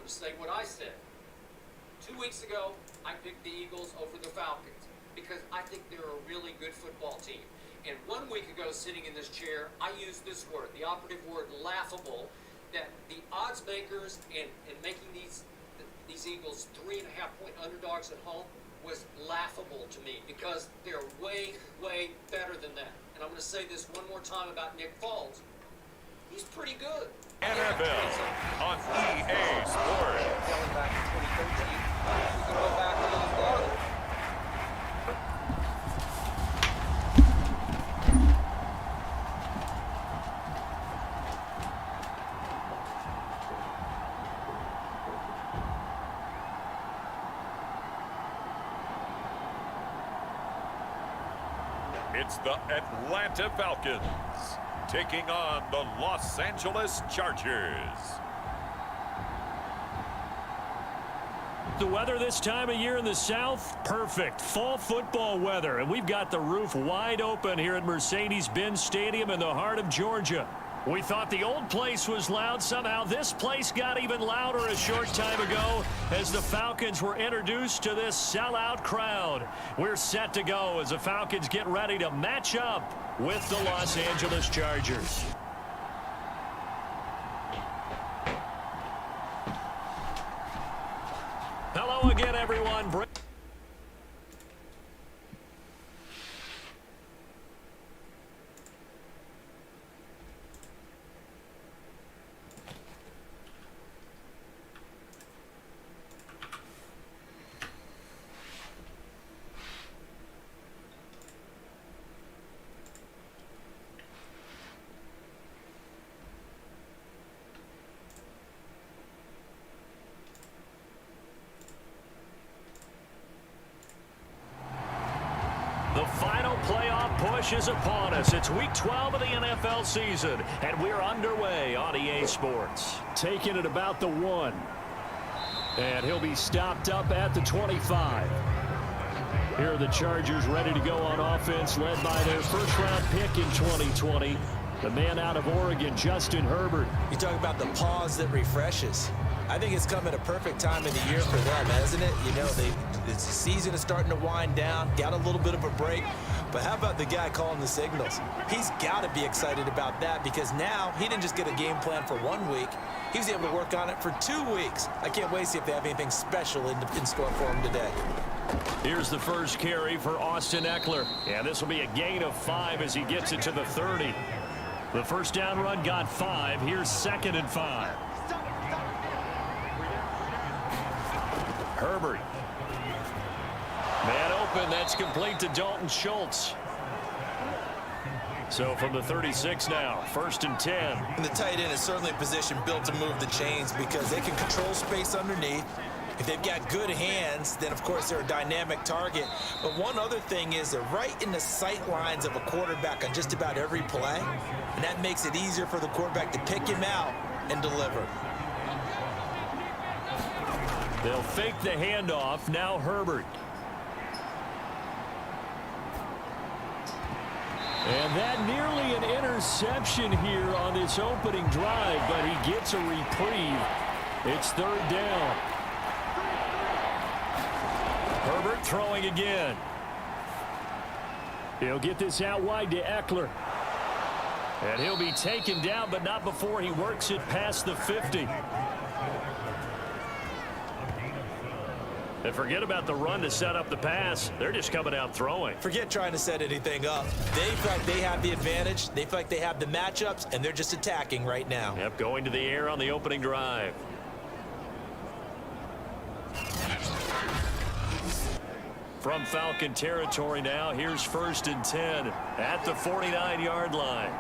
to say what I said. 2 weeks ago, I picked the Eagles over the Falcons because I think they're a really good football team. And 1 week ago, sitting in this chair, I used this word, the operative word, laughable, that the odds makers and making these Eagles 3.5-point underdogs at home was laughable to me because they're way, way better than that. And I'm going to say this one more time about Nick Foles. He's pretty good. NFL on EA Sports. Going back to 2013, we can go back a little farther. It's the Atlanta Falcons taking on the Los Angeles Chargers. The weather this time of year in the South, perfect. Fall football weather, and we've got the roof wide open here at Mercedes-Benz Stadium in the heart of Georgia. We thought the old place was loud. Somehow this place got even louder a short time ago as the Falcons were introduced to this sellout crowd. We're set to go as the Falcons get ready to match up with the Los Angeles Chargers. Hello again, everyone. The final playoff push is upon us. It's week 12 of the NFL season, and we're underway on EA Sports. Taking it about the 1. And he'll be stopped up at the 25. Here are the Chargers ready to go on offense, led by their first-round pick in 2020. The man out of Oregon, Justin Herbert. You talk about the pause that refreshes. I think it's come at a perfect time of the year for them, hasn't it? You know, the season is starting to wind down, got a little bit of a break. But how about the guy calling the signals? He's got to be excited about that because now he didn't just get a game plan for 1 week. He was able to work on it for 2 weeks. I can't wait to see if they have anything special in store for him today. Here's the first carry for Austin Eckler. And this will be a gain of 5 as he gets it to the 30. The first down run got 5. Here's 2nd and 5. Herbert. Man open. That's complete to Dalton Schultz. So from the 36 now, 1st and 10. And the tight end is certainly a position built to move the chains because they can control space underneath. If they've got good hands, then of course they're a dynamic target. But one other thing is they're right in the sight lines of a quarterback on just about every play. And that makes it easier for the quarterback to pick him out and deliver. They'll fake the handoff. Now Herbert. And that nearly an interception here on this opening drive, but he gets a reprieve. It's 3rd down. Herbert throwing again. He'll get this out wide to Eckler. And he'll be taken down, but not before he works it past the 50. And forget about the run to set up the pass. They're just coming out throwing. Forget trying to set anything up. They feel like they have the advantage. They feel like they have the matchups, and they're just attacking right now. Yep, going to the air on the opening drive. From Falcon territory now, here's 1st and 10 at the 49-yard line.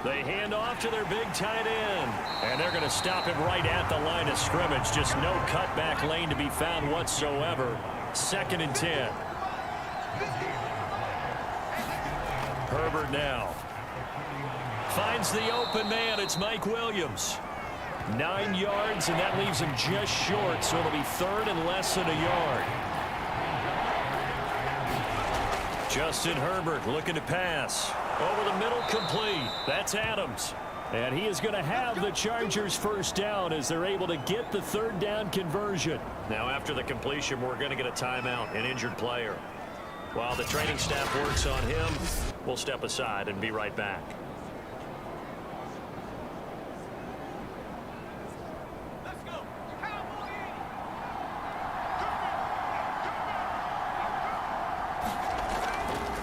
They hand off to their big tight end. And they're going to stop him right at the line of scrimmage. Just no cutback lane to be found whatsoever. 2nd and 10. Herbert now. Finds the open man. It's Mike Williams. 9 yards, and that leaves him just short. So it'll be 3rd and less than a yard. Justin Herbert looking to pass. Over the middle, complete. That's Adams. And he is going to have the Chargers first down as they're able to get the third down conversion. Now after the completion, we're going to get a timeout, an injured player. While the training staff works on him, we'll step aside and be right back.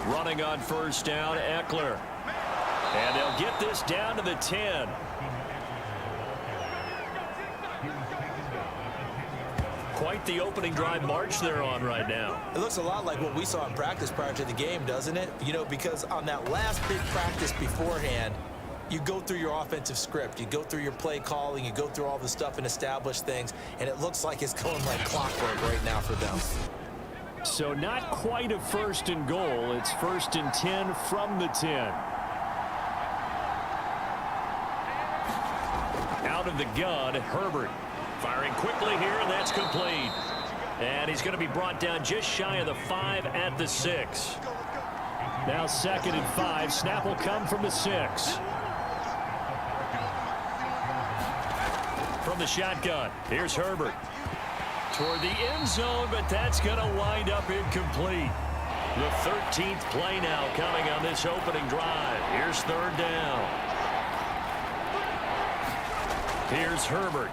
Running on first down, Eckler. And they'll get this down to the 10. Quite the opening drive march they're on right now. It looks a lot like what we saw in practice prior to the game, doesn't it? You know, because on that last big practice beforehand, you go through your offensive script, you go through your play calling, you go through all the stuff and establish things, and it looks like it's going like clockwork right now for them. So not quite a first and goal. It's first and 10 from the 10. Out of the gun, Herbert. Firing quickly here, and that's complete. And he's going to be brought down just shy of the 5 at the 6. Now 2nd and 5. Snap will come from the 6. From the shotgun, here's Herbert. Toward the end zone, but that's going to wind up incomplete. The 13th play now coming on this opening drive. Here's third down. Here's Herbert.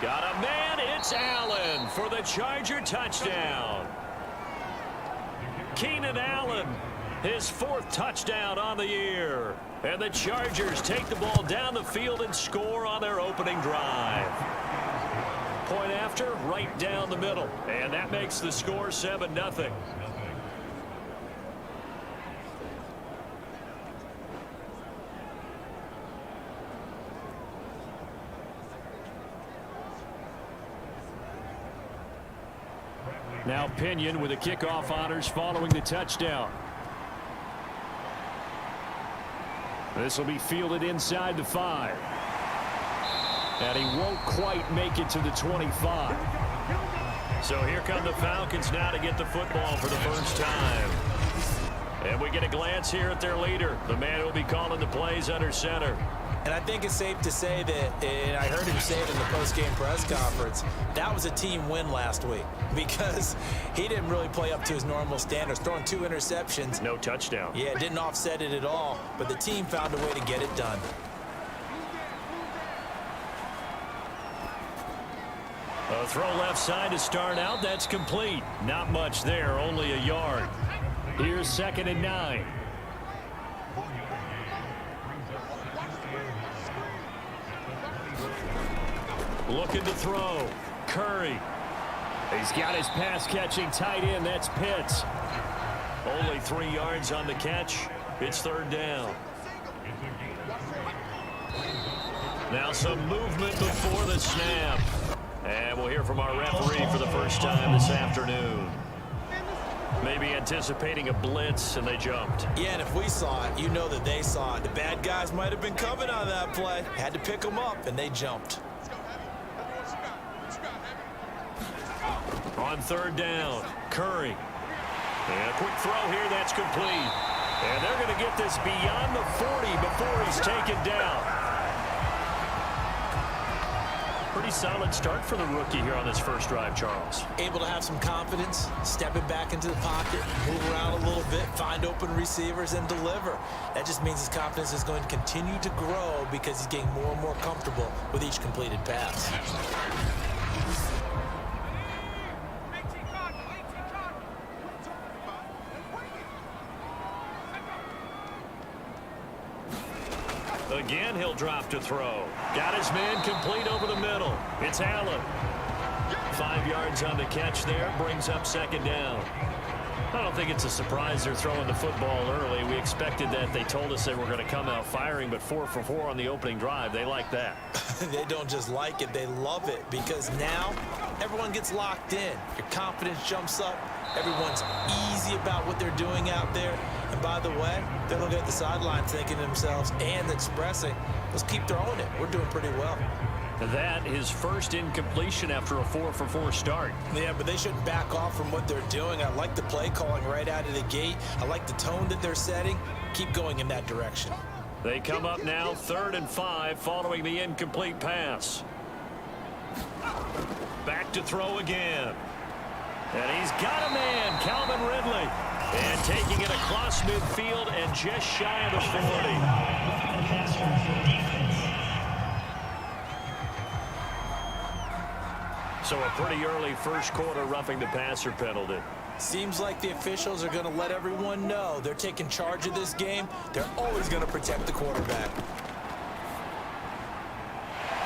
Got a man, it's Allen for the Charger touchdown. Keenan Allen, his 4th touchdown on the year. And the Chargers take the ball down the field and score on their opening drive. Point after, right down the middle. And that makes the score 7-0. Now Pinion with the kickoff honors following the touchdown. This will be fielded inside the 5. And he won't quite make it to the 25. So here come the Falcons now to get the football for the first time. And we get a glance here at their leader, the man who will be calling the plays under center. And I think it's safe to say that, and I heard him say it in the post-game press conference, that was a team win last week because he didn't really play up to his normal standards, throwing 2 interceptions. No touchdown. Yeah, didn't offset it at all, but the team found a way to get it done. A throw left side to start out. That's complete. Not much there, only a yard. Here's 2nd and 9. Looking to throw. Curry. He's got his pass-catching tight end. That's Pitts. Only 3 yards on the catch. It's third down. Now some movement before the snap. And we'll hear from our referee for the first time this afternoon. Maybe anticipating a blitz, and they jumped. Yeah, and if we saw it, you know that they saw it. The bad guys might have been coming on that play. Had to pick them up, and they jumped. On third down, Curry. And a quick throw here, that's complete. And they're going to get this beyond the 40 before he's taken down. Pretty solid start for the rookie here on this first drive, Charles. Able to have some confidence, stepping back into the pocket, move around a little bit, find open receivers, and deliver. That just means his confidence is going to continue to grow because he's getting more and more comfortable with each completed pass. Again, he'll drop to throw. Got his man complete over the middle. It's Allen. 5 yards on the catch there. Brings up 2nd down. I don't think it's a surprise they're throwing the football early. We expected that. They told us they were going to come out firing, but 4 for 4 on the opening drive. They like that. They don't just like it, they love it, because now everyone gets locked in. Your confidence jumps up. Everyone's easy about what they're doing out there. And by the way, they're looking at the sideline thinking to themselves and expressing, let's keep throwing it. We're doing pretty well. That his first incompletion after a 4 for 4 start. Yeah, but they shouldn't back off from what they're doing. I like the play calling right out of the gate. I like the tone that they're setting. Keep going in that direction. They come up now 3rd and 5 following the incomplete pass. Back to throw again. And he's got a man, Calvin Ridley. And taking it across midfield and just shy of the 40. So a pretty early first quarter roughing the passer penalty. Seems like the officials are going to let everyone know they're taking charge of this game. They're always going to protect the quarterback.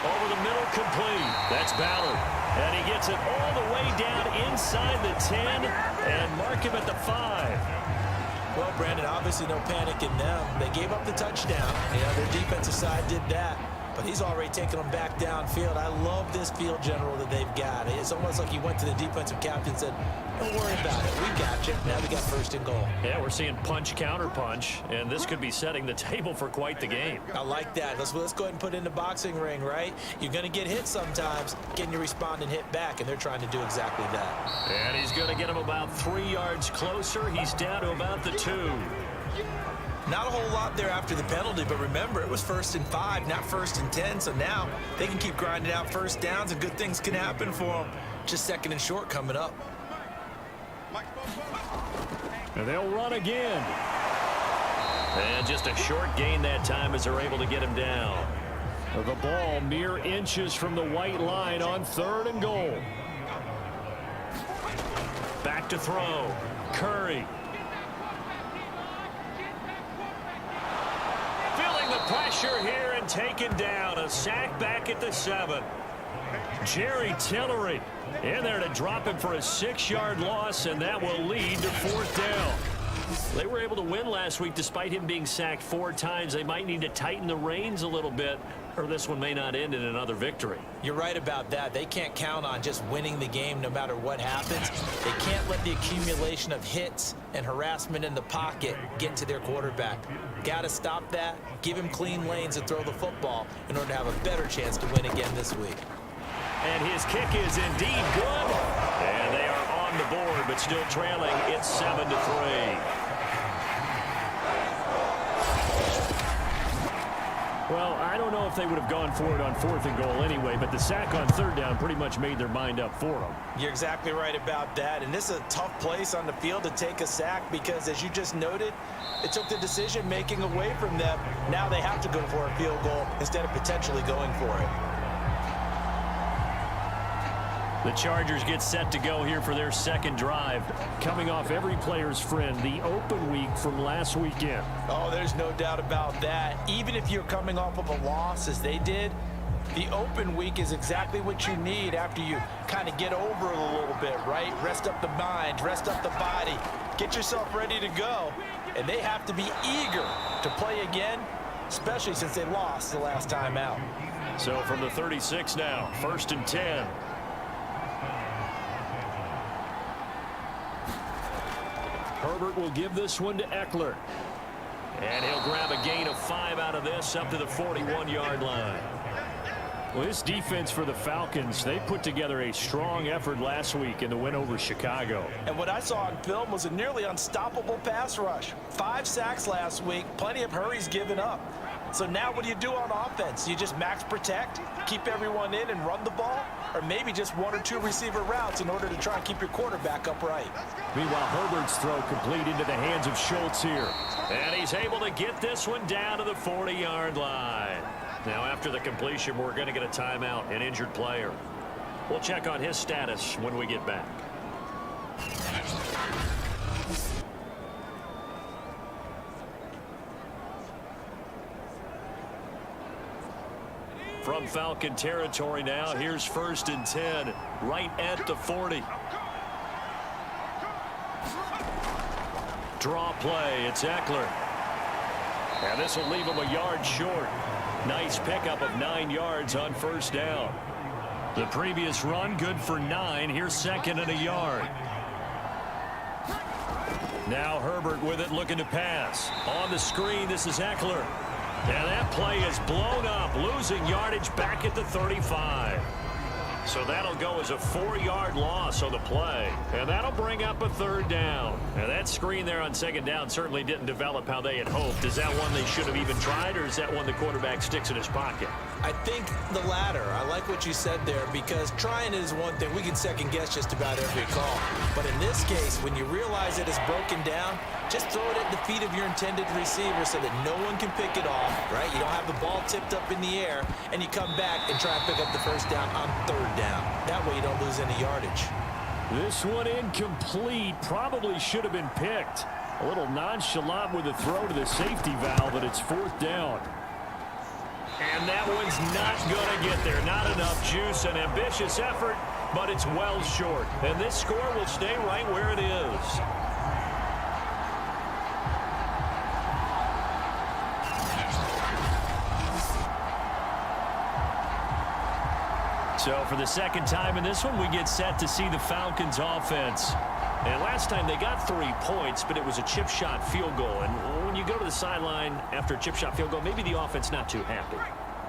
Over the middle, complete. That's Ballard. And he gets it all the way down inside the 10 and mark him at the 5. Well, Brandon, obviously no panic in them. They gave up the touchdown. Yeah, their defensive side did that. But he's already taken them back downfield. I love this field general that they've got. It's almost like he went to the defensive captain and said, don't worry about it. We got you. Now we got 1st and goal. Yeah, we're seeing punch, counter punch, and this could be setting the table for quite the game. I like that. Let's go ahead and put it in the boxing ring, right? You're going to get hit sometimes. Can you respond and hit back? And they're trying to do exactly that. And he's going to get him about 3 yards closer. He's down to about the 2. Not a whole lot there after the penalty, but remember, it was 1st and 5, not 1st and 10, so now they can keep grinding out first downs and good things can happen for them. Just 2nd and short coming up. And they'll run again. And just a short gain that time as they're able to get him down. The ball mere inches from the white line on 3rd and goal. Back to throw. Curry. Feeling the pressure here and taken down. A sack back at the 7. Jerry Tillery in there to drop him for a 6-yard loss, and that will lead to 4th down. They were able to win last week despite him being sacked 4 times. They might need to tighten the reins a little bit, or this one may not end in another victory. You're right about that. They can't count on just winning the game no matter what happens. They can't let the accumulation of hits and harassment in the pocket get to their quarterback. Got to stop that, give him clean lanes and throw the football in order to have a better chance to win again this week. And his kick is indeed good. And they are on the board, but still trailing. It's 7-3. Well, I don't know if they would have gone for it on 4th and goal anyway, but the sack on 3rd down pretty much made their mind up for them. You're exactly right about that. And this is a tough place on the field to take a sack because, as you just noted, it took the decision-making away from them. Now they have to go for a field goal instead of potentially going for it. The Chargers get set to go here for their 2nd drive. Coming off every player's friend, the open week from last weekend. Oh, there's no doubt about that. Even if you're coming off of a loss, as they did, the open week is exactly what you need after you kind of get over it a little bit, right? Rest up the mind, rest up the body, get yourself ready to go. And they have to be eager to play again, especially since they lost the last time out. So from the 36 now, 1st and 10. Herbert will give this one to Eckler. And he'll grab a gain of 5 out of this up to the 41-yard line. Well, this defense for the Falcons, they put together a strong effort last week in the win over Chicago. And what I saw on film was a nearly unstoppable pass rush. 5 sacks last week, plenty of hurries given up. So now what do you do on offense? You just max protect, keep everyone in and run the ball? Or maybe just 1 or 2 receiver routes in order to try and keep your quarterback upright. Meanwhile, Herbert's throw complete into the hands of Schultz here. And he's able to get this one down to the 40-yard line. Now, after the completion, we're going to get a timeout, an injured player. We'll check on his status when we get back. From Falcon territory now, here's 1st and 10, right at the 40. Draw play, it's Eckler. And this will leave him a yard short. Nice pickup of 9 yards on 1st down. The previous run, good for 9. Here's 2nd and a yard. Now Herbert with it, looking to pass. On the screen, this is Eckler. And that play is blown up, losing yardage back at the 35. So that'll go as a 4-yard loss on the play. And that'll bring up a 3rd down. And that screen there on 2nd down certainly didn't develop how they had hoped. Is that one they should have even tried, or is that one the quarterback sticks in his pocket? I think the latter. I like what you said there, because trying is one thing. We can second guess just about every call. But in this case, when you realize it is broken down, just throw it at the feet of your intended receiver so that no one can pick it off, right? You don't have the ball tipped up in the air, and you come back and try and pick up the 1st down on 3rd down. That way you don't lose any yardage. This one incomplete. Probably should have been picked. A little nonchalant with a throw to the safety valve, but it's 4th down. And that one's not going to get there. Not enough juice. An ambitious effort, but it's well short. And this score will stay right where it is. So for the 2nd time in this one, we get set to see the Falcons offense. And last time they got 3 points, but it was a chip shot field goal. And when you go to the sideline after a chip shot field goal, maybe the offense not too happy.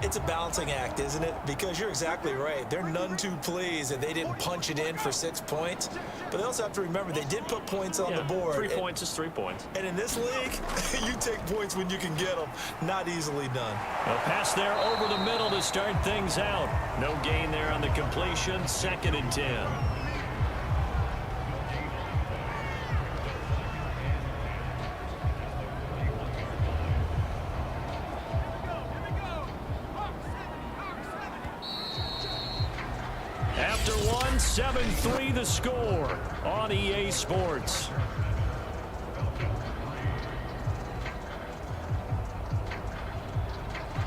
It's a balancing act, isn't it? Because you're exactly right. They're none too pleased that they didn't punch it in for 6 points. But they also have to remember they did put points on the board. 3 points is 3 points. And in this league, you take points when you can get them. Not easily done. A pass there over the middle to start things out. No gain there on the completion. 2nd and 10. After 7-3 the score on EA Sports.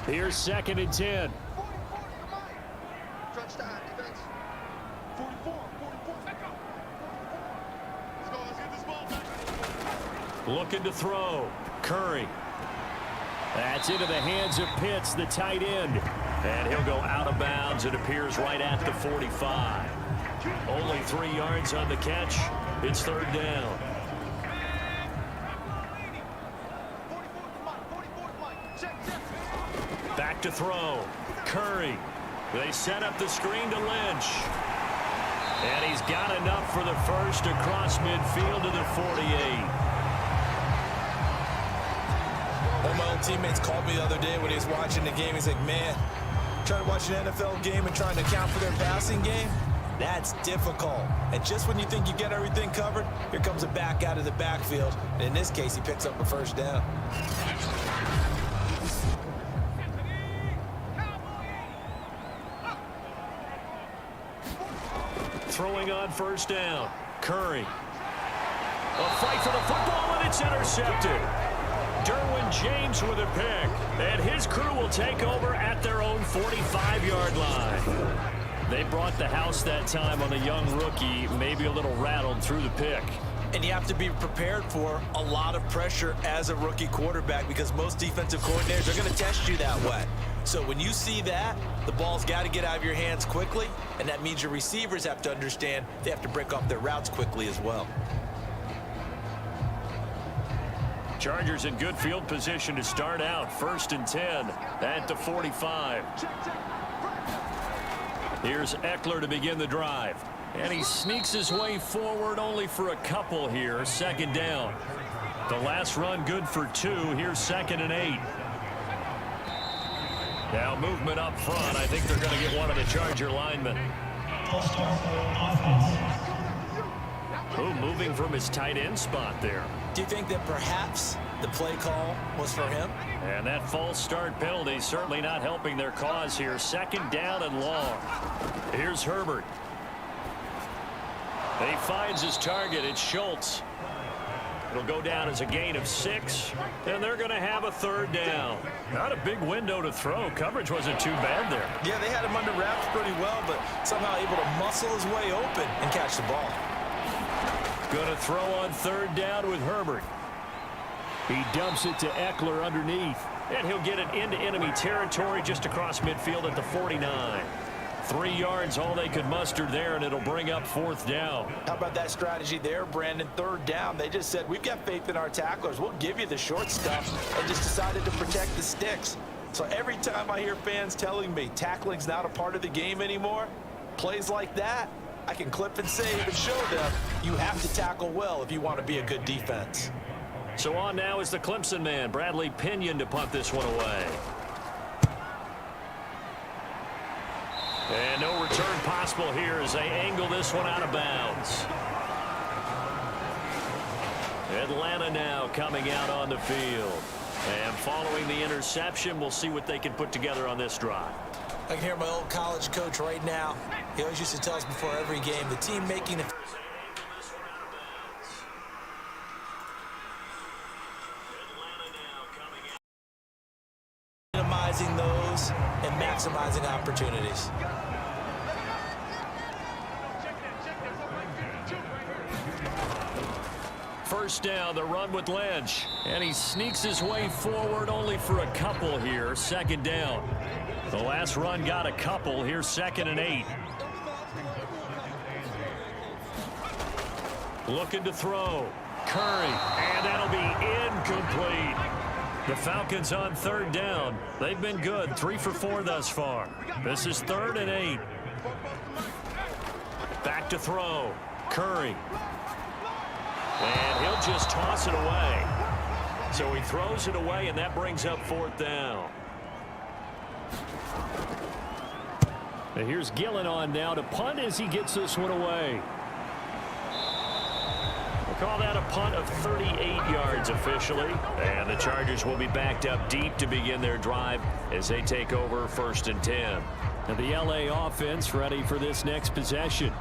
Here's 2nd and 10. Touchdown, defense. 44. Let's go. Let's get this ball back. Looking to throw. Curry. That's into the hands of Pitts, the tight end. And he'll go out of bounds. It appears right at the 45. Only 3 yards on the catch. It's 3rd down. Back to throw. Curry. They set up the screen to Lynch. And he's got enough for the first across midfield to the 48. One of my old teammates called me the other day when he was watching the game. He's like, man, trying to watch an NFL game and trying to account for their passing game, that's difficult. And just when you think you get everything covered, here comes a back out of the backfield. And in this case, he picks up a 1st down. Throwing on 1st down. Curry. A fight for the football, and it's intercepted. Derwin James with a pick, and his crew will take over at their own 45-yard line. They brought the house that time on a young rookie, maybe a little rattled through the pick. And you have to be prepared for a lot of pressure as a rookie quarterback, because most defensive coordinators are going to test you that way. So when you see that, the ball's got to get out of your hands quickly, and that means your receivers have to understand they have to break off their routes quickly as well. Chargers in good field position to start out. 1st and 10 at the 45. Here's Eckler to begin the drive. And he sneaks his way forward only for a couple here. 2nd down. The last run good for 2. Here's 2nd and 8. Now movement up front. I think they're going to get one of the Charger linemen. Oh, moving from his tight end spot there. Do you think that perhaps the play call was for him? And that false start penalty certainly not helping their cause here. 2nd down and long. Here's Herbert. He finds his target. It's Schultz. It'll go down as a gain of 6, and they're going to have a 3rd down. Not a big window to throw. Coverage wasn't too bad there. Yeah, they had him under wraps pretty well, but somehow able to muscle his way open and catch the ball. Going to throw on 3rd down with Herbert. He dumps it to Eckler underneath, and he'll get it into enemy territory just across midfield at the 49. 3 yards, all they could muster there, and it'll bring up 4th down. How about that strategy there, Brandon? 3rd down. They just said, we've got faith in our tacklers. We'll give you the short stuff, and just decided to protect the sticks. So every time I hear fans telling me tackling's not a part of the game anymore, Plays like that, I can clip and save and show them you have to tackle well if you want to be a good defense. So on now is the Clemson man, Bradley Pinion, to punt this one away. And no return possible here as they angle this one out of bounds. Atlanta now coming out on the field. And following the interception, we'll see what they can put together on this drive. I can hear my old college coach right now. He always used to tell us before every game, the team making the minimizing those and maximizing opportunities. First down, the run with Lynch. And he sneaks his way forward only for a couple here. Second down. The last run got a couple. Here's 2nd and 8. Looking to throw. Curry. And that'll be incomplete. The Falcons on 3rd down. They've been good. 3 for 4 thus far. This is 3rd and 8. Back to throw. Curry. And he'll just toss it away. So he throws it away, and that brings up 4th down. And here's Gillen on now to punt as he gets this one away. We'll call that a punt of 38 yards officially. And the Chargers will be backed up deep to begin their drive as they take over 1st and 10. And the LA offense ready for this next possession.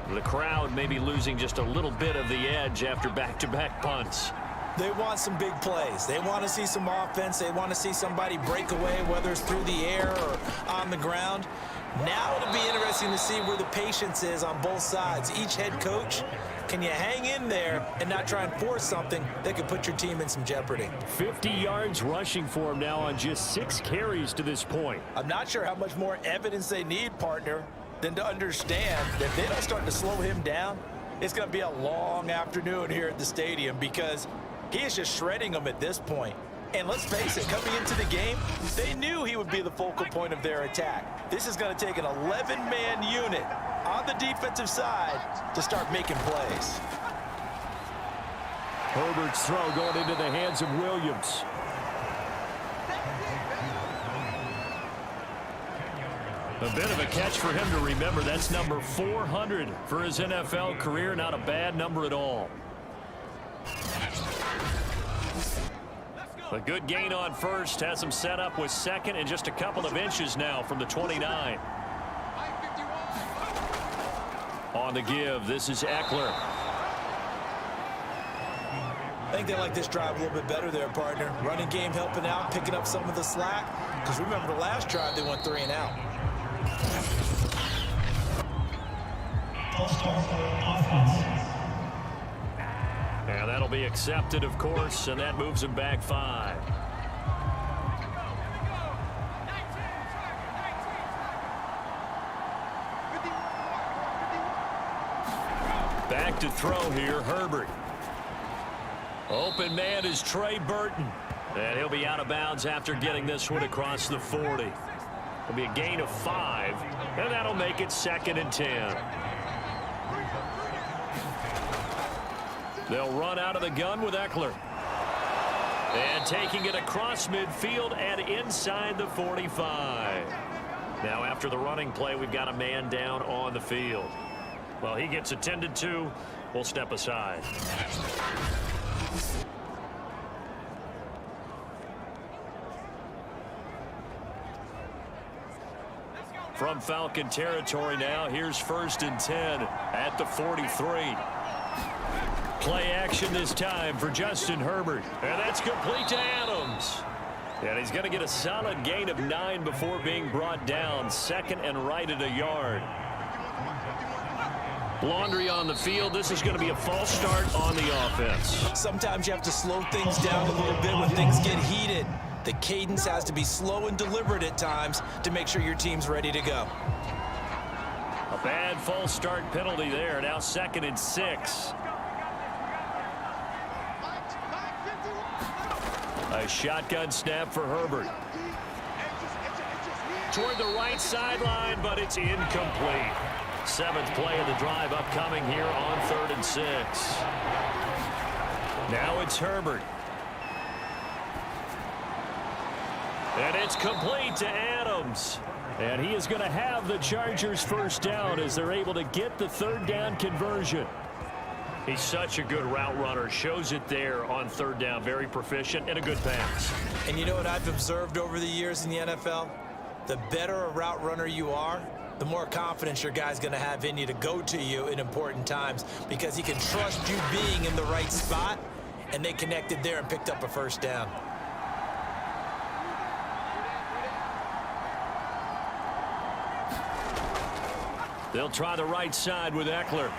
The crowd may be losing just a little bit of the edge after back-to-back punts. They want some big plays. They want to see some offense. They want to see somebody break away, whether it's through the air or on the ground. Now it'll be interesting to see where the patience is on both sides. Each head coach, can you hang in there and not try and force something that could put your team in some jeopardy? 50 yards rushing for him now on just 6 carries to this point. I'm not sure how much more evidence they need, partner, than to understand that if they don't start to slow him down, it's going to be a long afternoon here at the stadium because he is just shredding them at this point. And let's face it, coming into the game, they knew he would be the focal point of their attack. This is going to take an 11-man unit on the defensive side to start making plays. Herbert's throw going into the hands of Williams. A bit of a catch for him to remember. That's number 400 for his NFL career. Not a bad number at all. A good gain on first. Has him set up with 2nd and just a couple of inches now from the 29. On the give, this is Eckler. I think they like this drive a little bit better there, partner. Running game helping out, picking up some of the slack. Because remember the last drive, they went 3 and out. And that'll be accepted, of course, and that moves him back 5. Back to throw here, Herbert. Open man is Trey Burton. And he'll be out of bounds after getting this one across the 40. It'll be a gain of 5, and that'll make it 2nd and 10. They'll run out of the gun with Eckler. And taking it across midfield and inside the 45. Now after the running play, we've got a man down on the field. Well, he gets attended to. We'll step aside. From Falcon territory now, here's 1st and 10 at the 43. Play action this time for Justin Herbert. And that's complete to Adams. And he's going to get a solid gain of 9 before being brought down. 2nd and right at a yard. Laundry on the field. This is going to be a false start on the offense. Sometimes you have to slow things down a little bit when things get heated. The cadence has to be slow and deliberate at times to make sure your team's ready to go. A bad false start penalty there. Now 2nd and 6. A shotgun snap for Herbert. toward the right sideline, but it's incomplete. 7th play of the drive upcoming here on 3rd and 6. Now it's Herbert. And it's complete to Adams. And he is going to have the Chargers first down as they're able to get the 3rd down conversion. He's such a good route runner. Shows it there on 3rd down. Very proficient and a good pass. And you know what I've observed over the years in the NFL? The better a route runner you are, the more confidence your guy's going to have in you to go to you in important times because he can trust you being in the right spot, and they connected there and picked up a first down. They'll try the right side with Eckler.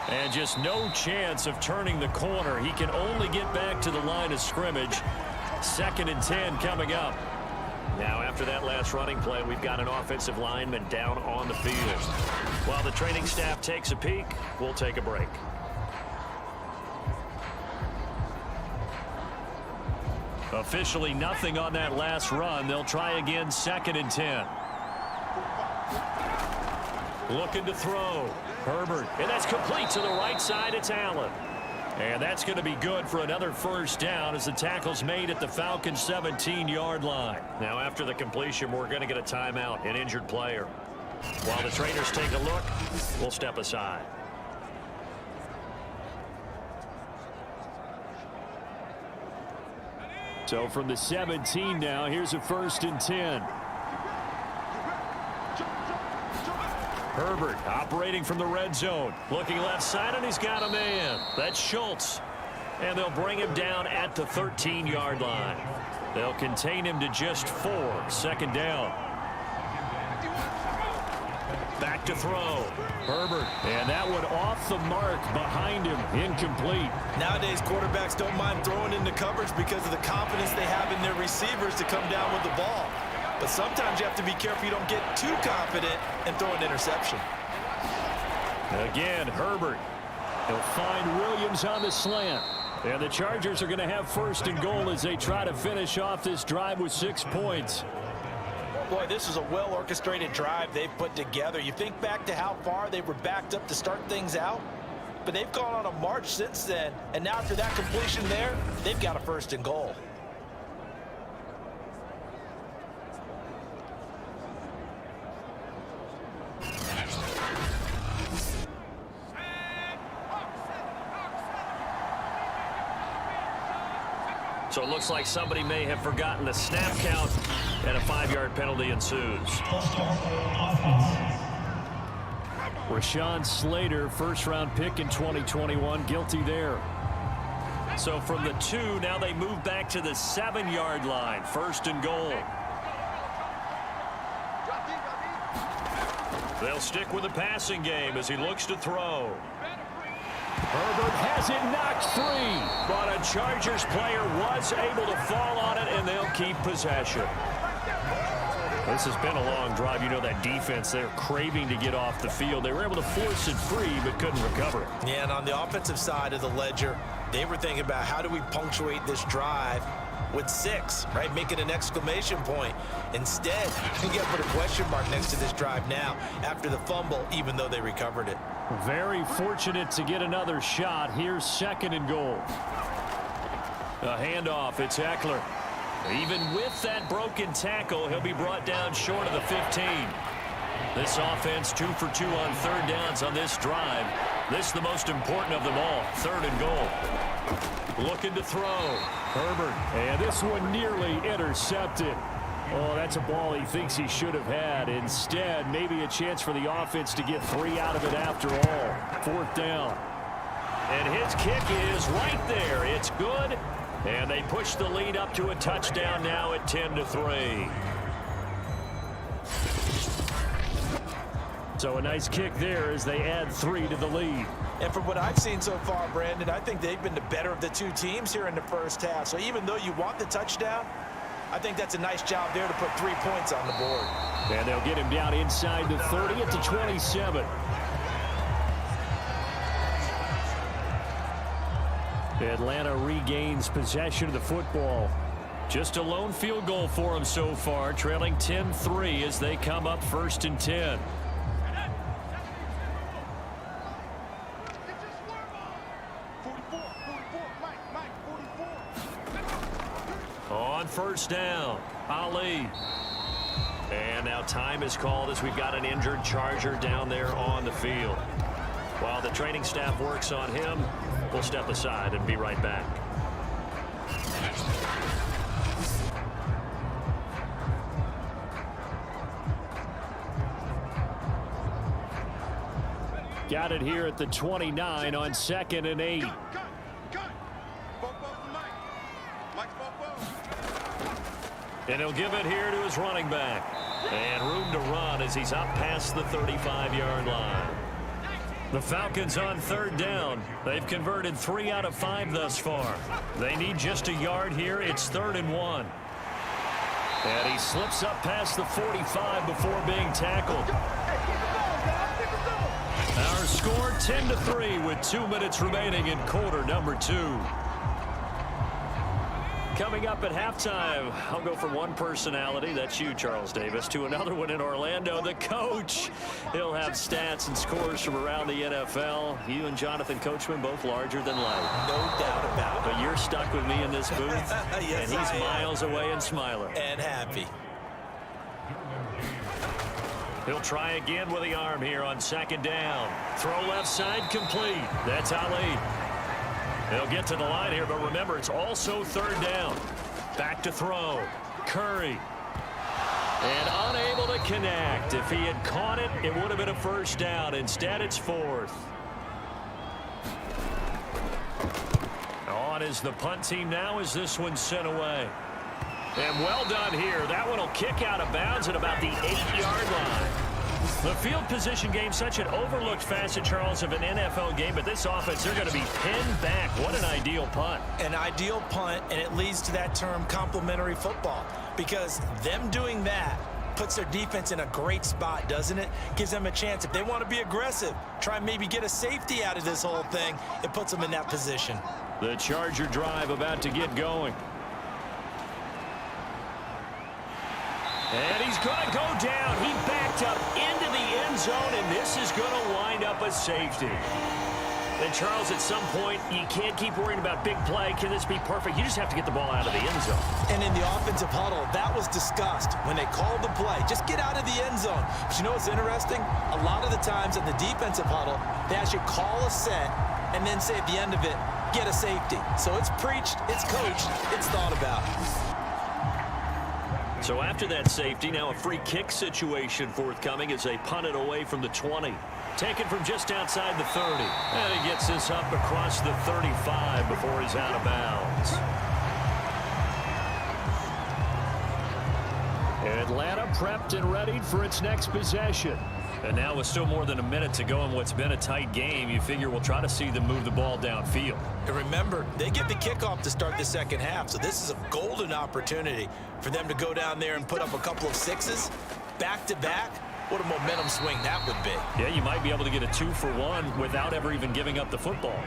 And just no chance of turning the corner. He can only get back to the line of scrimmage. 2nd and 10 coming up. Now, after that last running play, we've got an offensive lineman down on the field. While the training staff takes a peek, we'll take a break. Officially nothing on that last run. They'll try again, 2nd and 10. Looking to throw. Herbert. And that's complete to the right side. It's Allen. And that's going to be good for another first down as the tackle's made at the Falcons' 17-yard line. Now, after the completion, we're going to get a timeout, an injured player. While the trainers take a look, we'll step aside. So from the 17 now, here's a 1st and 10. Herbert operating from the red zone. Looking left side, and he's got a man. That's Schultz. And they'll bring him down at the 13-yard line. They'll contain him to just 4. 2nd down. Back to throw. Herbert. And that one off the mark behind him. Incomplete. Nowadays, quarterbacks don't mind throwing into coverage because of the confidence they have in their receivers to come down with the ball. But sometimes you have to be careful you don't get too confident and throw an interception. Again, Herbert. He'll find Williams on the slant. And the Chargers are going to have 1st and goal as they try to finish off this drive with 6 points. Boy, this is a well-orchestrated drive they've put together. You think back to how far they were backed up to start things out, but they've gone on a march since then. And now after that completion there, they've got a 1st and goal. So it looks like somebody may have forgotten the snap count, and a 5-yard penalty ensues. Rashawn Slater, 1st-round pick in 2021, guilty there. So from the 2, now they move back to the 7-yard line. 1st and goal. They'll stick with the passing game as he looks to throw. Herbert has it knocked free, but a Chargers player was able to fall on it, and they'll keep possession. This has been a long drive. You know that defense, they're craving to get off the field. They were able to force it free, but couldn't recover it. Yeah, and on the offensive side of the ledger, they were thinking about how do we punctuate this drive with 6, right? Making an exclamation point. Instead, you got to put a question mark next to this drive now after the fumble, even though they recovered it. Very fortunate to get another shot. Here's 2nd and goal. A handoff. It's Eckler. Even with that broken tackle, he'll be brought down short of the 15. This offense 2 for 2 on 3rd downs on this drive. This is the most important of them all. 3rd and goal. Looking to throw. Herbert. And this one nearly intercepted. Oh, that's a ball he thinks he should have had. Instead, maybe a chance for the offense to get 3 out of it after all. 4th down. And his kick is right there. It's good. And they push the lead up to a touchdown now at 10-3. So a nice kick there as they add 3 to the lead. And from what I've seen so far, Brandon, I think they've been the better of the 2 teams here in the first half. So even though you want the touchdown, I think that's a nice job there to put 3 points on the board. And they'll get him down inside the 30 at the 27. Atlanta regains possession of the football. Just a lone field goal for them so far, trailing 10-3 as they come up 1st and 10. On 1st down, Ali. And now time is called as we've got an injured Charger down there on the field. While the training staff works on him, we'll step aside and be right back. Got it here at the 29 on 2nd and 8. And he'll give it here to his running back. And room to run as he's up past the 35-yard line. The Falcons on 3rd down. They've converted 3 out of 5 thus far. They need just a yard here. It's 3rd and 1. And he slips up past the 45 before being tackled. Our score 10-3 with 2 minutes remaining in quarter number 2. Coming up at halftime, I'll go from one personality, that's you, Charles Davis, to another one in Orlando, the coach. He'll have stats and scores from around the NFL. You and Jonathan Coachman both larger than life. No doubt about it. But you're stuck with me in this booth, Yes, and he's miles away and smiling. And happy. He'll try again with the arm here on 2nd down. Throw left side complete. That's Ali. They'll get to the line here, but remember, it's also 3rd down. Back to throw. Curry. And unable to connect. If he had caught it, it would have been a 1st down. Instead, it's 4th. On is the punt team now as this one's sent away. And well done here. That one will kick out of bounds at about the 8-yard line. The field position game, such an overlooked facet, Charles, of an NFL game, but this offense, they're going to be pinned back. What an ideal punt. An ideal punt, and it leads to that term complementary football, because them doing that puts their defense in a great spot, doesn't it? Gives them a chance. If they want to be aggressive, try and maybe get a safety out of this whole thing, it puts them in that position. The Charger drive about to get going. And he's going to go down. He backed up into the end zone, and this is going to wind up a safety. And, Charles, at some point, you can't keep worrying about big play. Can this be perfect? You just have to get the ball out of the end zone. And in the offensive huddle, that was discussed when they called the play. Just get out of the end zone. But you know what's interesting? A lot of the times in the defensive huddle, they actually call a set and then say at the end of it, get a safety. So it's preached, it's coached, it's thought about. So after that safety, now a free kick situation forthcoming as they punt it away from the 20. Taken from just outside the 30. And he gets this up across the 35 before he's out of bounds. Atlanta prepped and readied for its next possession. And now with still more than a minute to go in what's been a tight game, you figure we'll try to see them move the ball downfield. And remember, they get the kickoff to start the second half, so this is a golden opportunity for them to go down there and put up a couple of sixes back-to-back. What a momentum swing that would be. Yeah, you might be able to get a 2-for-1 without ever even giving up the football.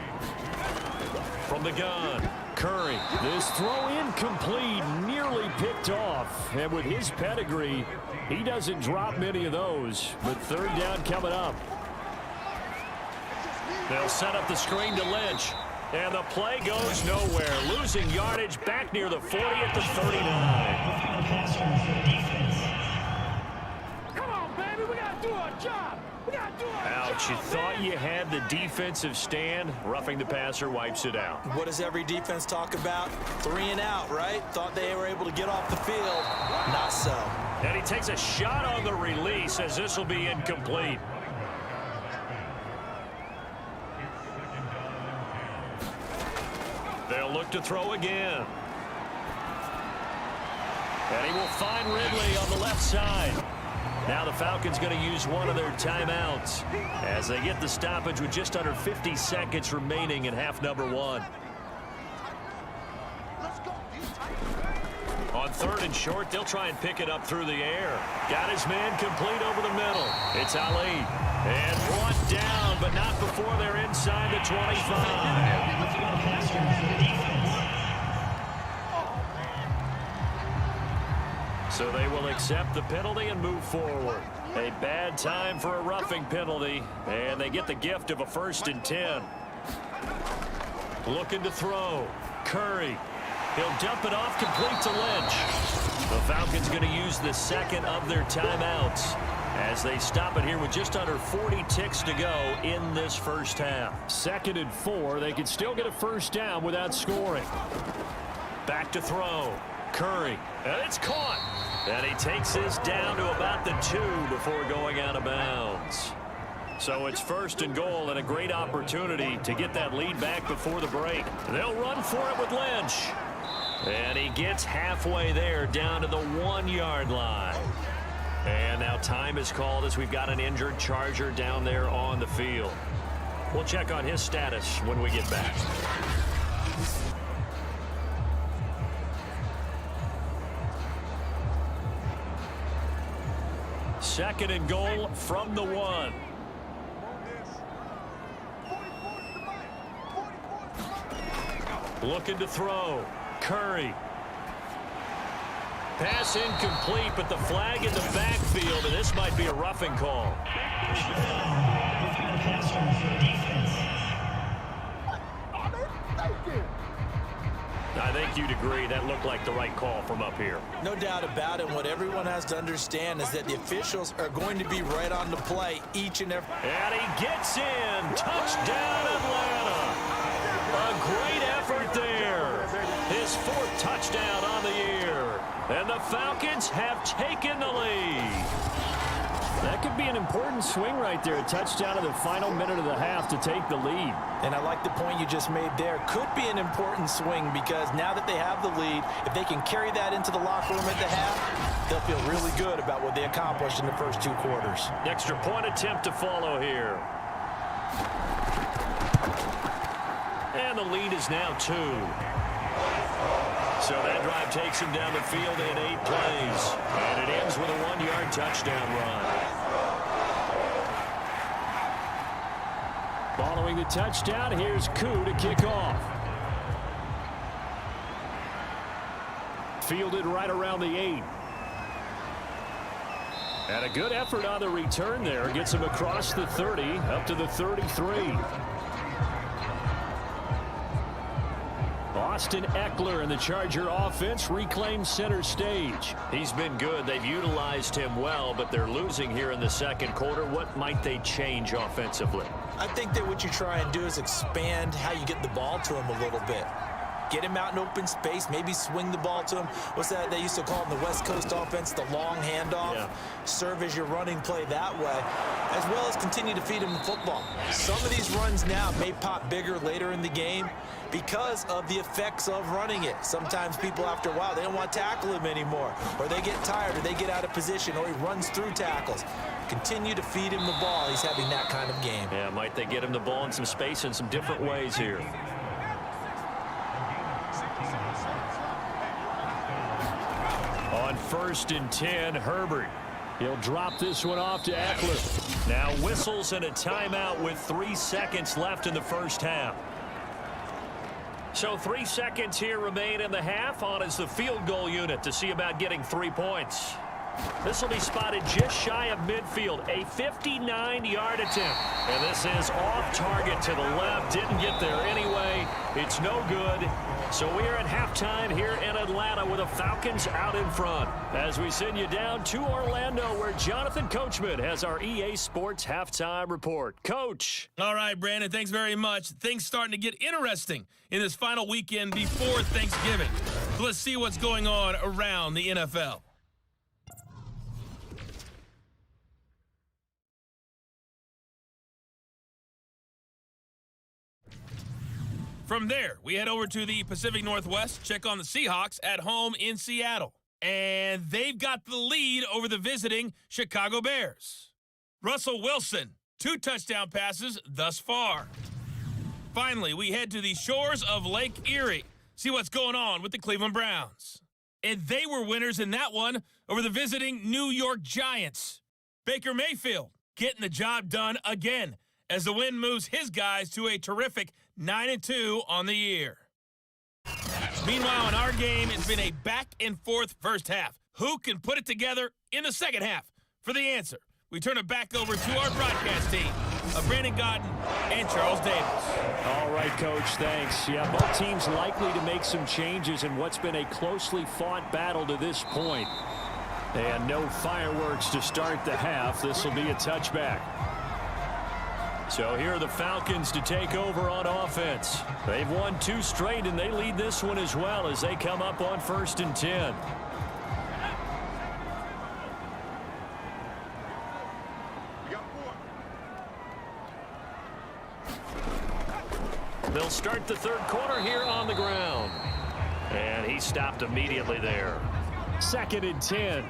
From the gun, Curry. This throw incomplete, nearly picked off. And with his pedigree, he doesn't drop many of those. But 3rd down coming up. They'll set up the screen to Lynch. And the play goes nowhere. Losing yardage back near the 40 at the 39. Ouch, you thought you had the defensive stand. Roughing the passer wipes it out. What does every defense talk about? 3 and out, right? Thought they were able to get off the field. Not so. And he takes a shot on the release as this will be incomplete. They'll look to throw again. And he will find Ridley on the left side. Now the Falcons going to use one of their timeouts as they get the stoppage with just under 50 seconds remaining in half number 1. On 3rd and short, they'll try and pick it up through the air. Got his man complete over the middle. It's Ali. And brought down, but not before they're inside the 25. So they will accept the penalty and move forward. A bad time for a roughing penalty, and they get the gift of a 1st and 10. Looking to throw. Curry. He'll dump it off complete to Lynch. The Falcons going to use the second of their timeouts as they stop it here with just under 40 ticks to go in this first half. 2nd and 4. They could still get a 1st down without scoring. Back to throw. Curry. And it's caught. And he takes this down to about the 2 before going out of bounds. So it's 1st and goal and a great opportunity to get that lead back before the break. They'll run for it with Lynch. And he gets halfway there down to the 1-yard line. And now time is called as we've got an injured Charger down there on the field. We'll check on his status when we get back. Second and goal from the 1. Looking to throw. Curry. Pass incomplete, but the flag in the backfield, and this might be a roughing call. I think you'd agree that looked like the right call from up here. No doubt about it. What everyone has to understand is that the officials are going to be right on the play each and every. And he gets in. Touchdown, Atlanta. A great effort there. His 4th touchdown on the year. And the Falcons have taken the lead. That could be an important swing right there. A touchdown in the final minute of the half to take the lead. And I like the point you just made there. Could be an important swing because now that they have the lead, if they can carry that into the locker room at the half, they'll feel really good about what they accomplished in the first 2 quarters. Extra point attempt to follow here. And the lead is now 2. So that drive takes him down the field in 8 plays. And it ends with a 1-yard touchdown run. Following the touchdown, here's Koo to kick off. Fielded right around the 8. And a good effort on the return there. Gets him across the 30, up to the 33. Austin Eckler and the Charger offense reclaim center stage. He's been good. They've utilized him well, but they're losing here in the 2nd quarter. What might they change offensively? I think that what you try and do is expand how you get the ball to him a little bit. Get him out in open space, maybe swing the ball to him. What's that they used to call in the West Coast offense, the long handoff? Yeah. Serve as your running play that way, as well as continue to feed him the football. Some of these runs now may pop bigger later in the game because of the effects of running it. Sometimes people, after a while, they don't want to tackle him anymore, or they get tired, or they get out of position, or he runs through tackles. Continue to feed him the ball. He's having that kind of game. Yeah, might they get him the ball in some space in some different ways here. On 1st and 10, Herbert. He'll drop this one off to Eckler. Now whistles and a timeout with 3 seconds left in the first half. So 3 seconds here remain in the half. On is the field goal unit to see about getting 3 points. This will be spotted just shy of midfield. A 59-yard attempt. And this is off target to the left. Didn't get there anyway. It's no good. So we are at halftime here in Atlanta with the Falcons out in front. As we send you down to Orlando where Jonathan Coachman has our EA Sports halftime report. Coach. All right, Brandon, thanks very much. Things starting to get interesting in this final weekend before Thanksgiving. So let's see what's going on around the NFL. From there, we head over to the Pacific Northwest, check on the Seahawks at home in Seattle. And they've got the lead over the visiting Chicago Bears. Russell Wilson, 2 touchdown passes thus far. Finally, we head to the shores of Lake Erie, see what's going on with the Cleveland Browns. And they were winners in that one over the visiting New York Giants. Baker Mayfield getting the job done again as the win moves his guys to a terrific 9-2 on the year. Meanwhile, in our game, it's been a back-and-forth first half. who can put it together in the second half? For the answer, we turn it back over to our broadcast team of Brandon Godden and Charles Davis. All right, Coach, thanks. Yeah, both teams likely to make some changes in what's been a closely fought battle to this point. And no fireworks to start the half. This will be a touchback. So here are the Falcons to take over on offense. They've won 2 straight, and they lead this one as well as they come up on 1st and 10. They'll start the 3rd quarter here on the ground. And he stopped immediately there. 2nd and 10.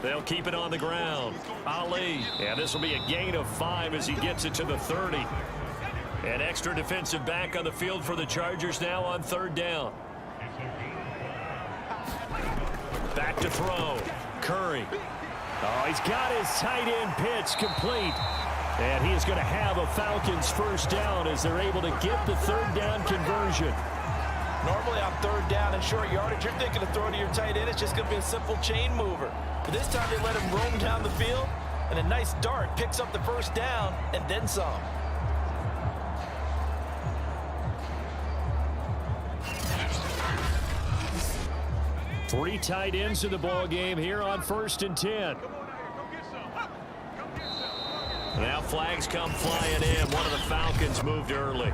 They'll keep it on the ground. Ali. And this will be a gain of 5 as he gets it to the 30. An extra defensive back on the field for the Chargers now on 3rd down. Back to throw. Curry. Oh, he's got his tight end pitch complete. And he is going to have a Falcons 1st down as they're able to get the 3rd down conversion. Normally on 3rd down and short yardage, you're thinking of throwing to your tight end. It's just going to be a simple chain mover. But this time they let him roam down the field, and a nice dart picks up the 1st down and then some. Three tight ends in the ball game here on 1st and 10. Now flags come flying in. One of the Falcons moved early.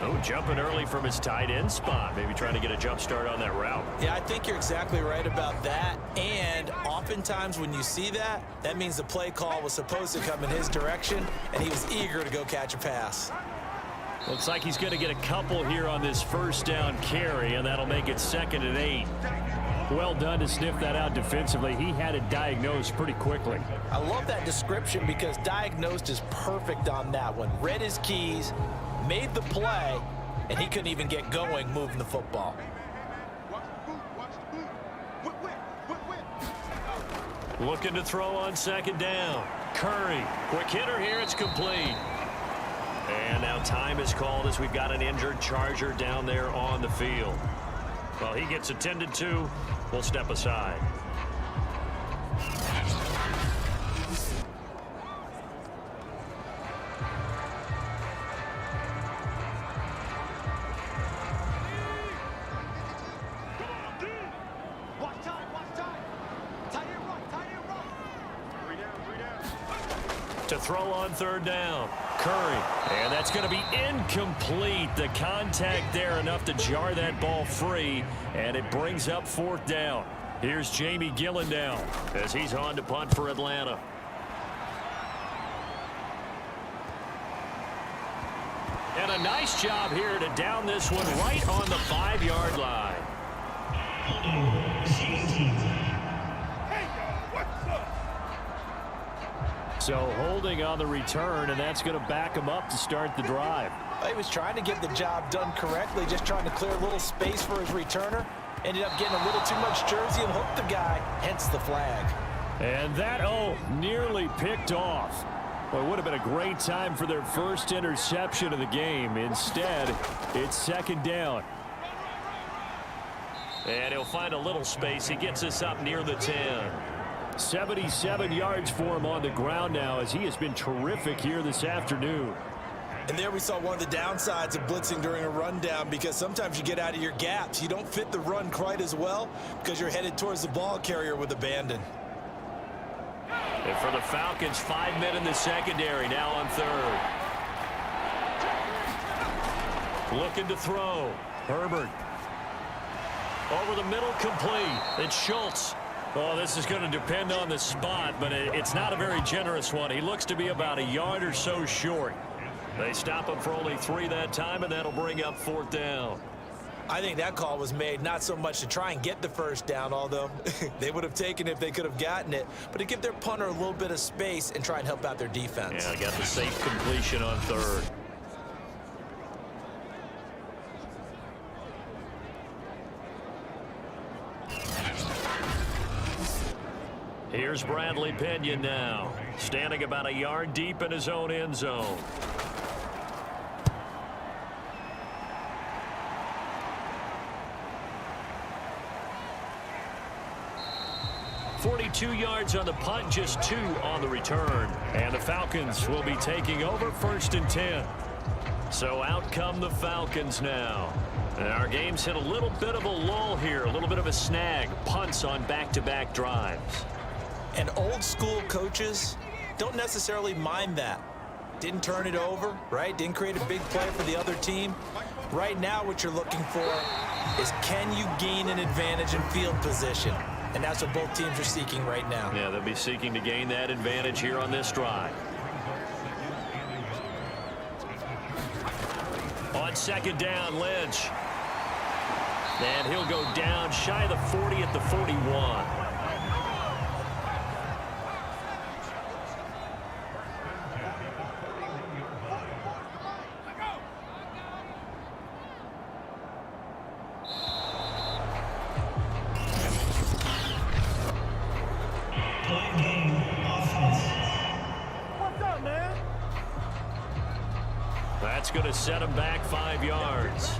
Oh, jumping early from his tight end spot. Maybe trying to get a jump start on that route. Yeah, I think you're exactly right about that. And oftentimes when you see that, that means the play call was supposed to come in his direction, and he was eager to go catch a pass. Looks like he's going to get a couple here on this 1st down carry, and that'll make it 2nd and 8. Well done to sniff that out defensively. He had it diagnosed pretty quickly. I love that description because diagnosed is perfect on that one. Read his keys, made the play, and he couldn't even get going moving the football. Looking to throw on 2nd down. Curry. Quick hitter here. It's complete. And now time is called as we've got an injured Charger down there on the field. Well, he gets attended to. We'll step aside. To throw on 3rd down. Curry. And that's going to be incomplete. The contact there enough to jar that ball free. And it brings up 4th down. Here's Jamie Gillen now as he's on to punt for Atlanta. And a nice job here to down this one right on the 5-yard line. So holding on the return, and that's going to back him up to start the drive. He was trying to get the job done correctly, just trying to clear a little space for his returner. Ended up getting a little too much jersey and hooked the guy, hence the flag. And that, nearly picked off. Well, it would have been a great time for their first interception of the game. Instead, it's 2nd down. And he'll find a little space. He gets us up near the 10. 77 yards for him on the ground now as he has been terrific here this afternoon. And there we saw one of the downsides of blitzing during a rundown because sometimes you get out of your gaps. You don't fit the run quite as well because you're headed towards the ball carrier with abandon. And for the Falcons, 5 men in the secondary now on 3rd. Looking to throw. Herbert. Over the middle, complete. It's Schultz. Oh, this is going to depend on the spot, but it's not a very generous one. He looks to be about a yard or so short. They stop him for only 3 that time, and that'll bring up 4th down. I think that call was made not so much to try and get the 1st down, although they would have taken it if they could have gotten it, but to give their punter a little bit of space and try and help out their defense. Yeah, got the safe completion on 3rd. Here's Bradley Pinion now, standing about a yard deep in his own end zone. .42 yards on the punt, just 2 on the return. And the Falcons will be taking over 1st and 10. So out come the Falcons now. And our game's hit a little bit of a lull here, a little bit of a snag. Punts on back-to-back drives. And old school coaches don't necessarily mind that. Didn't turn it over, right? Didn't create a big play for the other team. Right now what you're looking for is, can you gain an advantage in field position? And that's what both teams are seeking right now. Yeah, they'll be seeking to gain that advantage here on this drive. On 2nd down, Lynch. And he'll go down shy of the 40 at the 41. That's going to set him back 5 yards.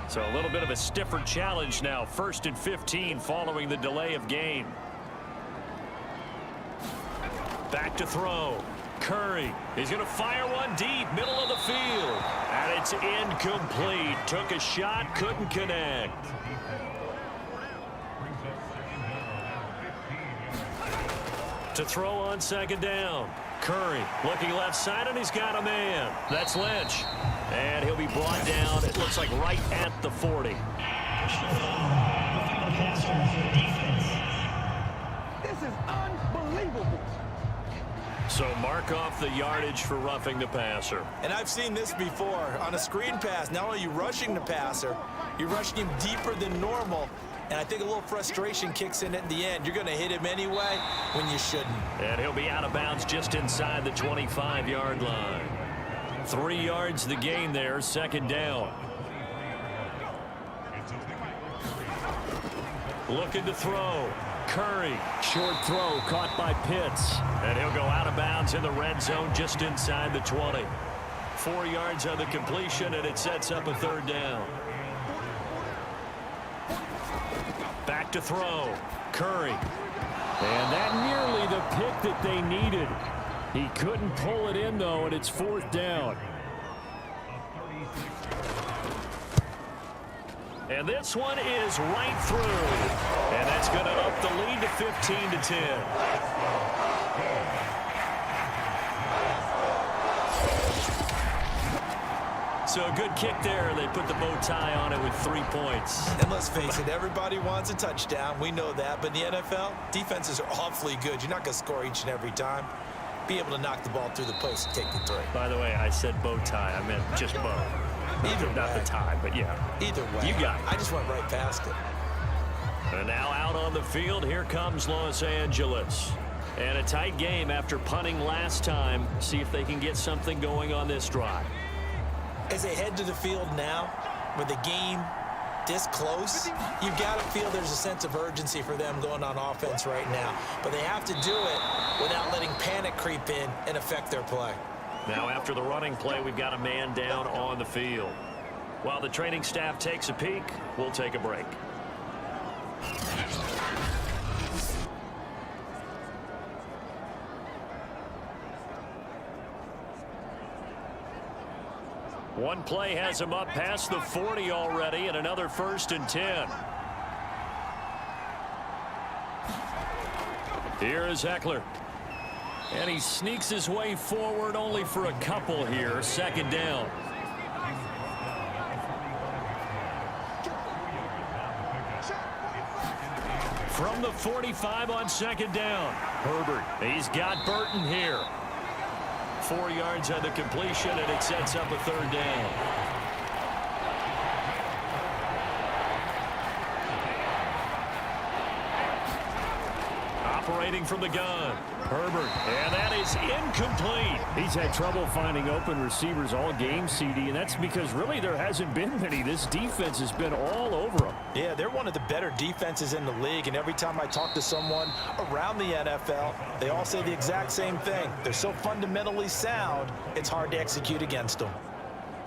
So a little bit of a stiffer challenge now. 1st and 15 following the delay of game. Back to throw. Curry. He's going to fire one deep, middle of the field. And it's incomplete. Took a shot, couldn't connect. To throw on 2nd down. Curry looking left side, and he's got a man. That's Lynch. And he'll be brought down, it looks like right at the 40. This is unbelievable. So mark off the yardage for roughing the passer. And I've seen this before. On a screen pass, not only are you rushing the passer, you're rushing him deeper than normal. And I think a little frustration kicks in at the end. You're going to hit him anyway when you shouldn't. And he'll be out of bounds just inside the 25-yard line. 3 yards the gain there, 2nd down. Looking to throw. Curry, short throw caught by Pitts. And he'll go out of bounds in the red zone just inside the 20. 4 yards on the completion, and it sets up a 3rd down. Back to throw. Curry. And that nearly the pick that they needed. He couldn't pull it in, though, and it's 4th down. And this one is right through. And that's going to up the lead to 15-10. So a good kick there. They put the bow tie on it with 3 points. And let's face it, everybody wants a touchdown. We know that. But in the NFL, defenses are awfully good. You're not going to score each and every time. Be able to knock the ball through the post and take the 3. By the way, I said bow tie. I meant just bow. Not the tie, but yeah. Either way. You got it. I just went right past it. And now out on the field, here comes Los Angeles. And a tight game after punting last time. See if they can get something going on this drive. As they head to the field now, with the game this close, you've got to feel there's a sense of urgency for them going on offense right now. But they have to do it without letting panic creep in and affect their play. Now after the running play, we've got a man down on the field. While the training staff takes a peek, we'll take a break. One play has him up past the 40 already, and another 1st and 10. Here is Eckler. And he sneaks his way forward only for a couple here. 2nd down. From the 45 on 2nd down. Herbert. He's got Burton here. 4 yards on the completion, and it sets up a 3rd down. Operating from the gun. Herbert, and that is incomplete. He's had trouble finding open receivers all game, CD, and that's because really there hasn't been many. This defense has been all over him. Yeah, they're one of the better defenses in the league, and every time I talk to someone around the NFL, they all say the exact same thing. They're so fundamentally sound, it's hard to execute against them.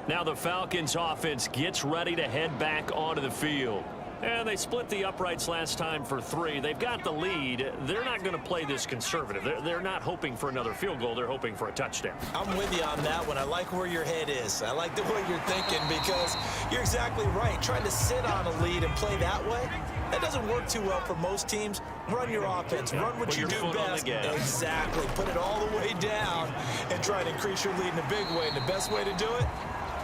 Now the Falcons offense gets ready to head back onto the field. And they split the uprights last time for 3. They've got the lead. They're not going to play this conservative. They're not hoping for another field goal. They're hoping for a touchdown. I'm with you on that one. I like where your head is. I like the way you're thinking because you're exactly right. Trying to sit on a lead and play that way, that doesn't work too well for most teams. Run your offense. Run what you do best. Exactly. Put it all the way down and try to increase your lead in a big way. And the best way to do it,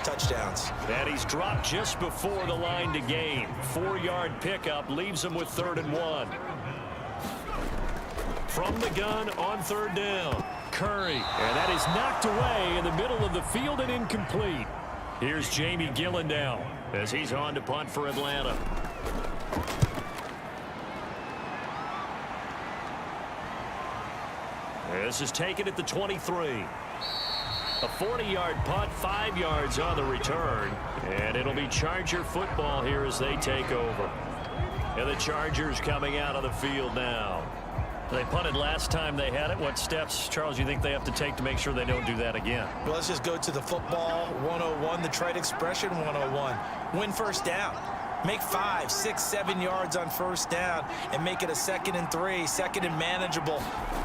touchdowns. And he's dropped just before the line to gain. 4-yard pickup leaves him with 3rd and 1. From the gun on 3rd down. Curry. And that is knocked away in the middle of the field and incomplete. Here's Jamie Gillen now as he's on to punt for Atlanta. This is taken at the 23. A 40-yard punt, 5 yards on the return. And it'll be Charger football here as they take over. And the Chargers coming out of the field now. They punted last time they had it. What steps, Charles, you think they have to take to make sure they don't do that again? Well, let's just go to the football 101, the trade expression 101. Win first down. Make 5, 6, 7 yards on first down and make it a 2nd and 3, 2nd and manageable.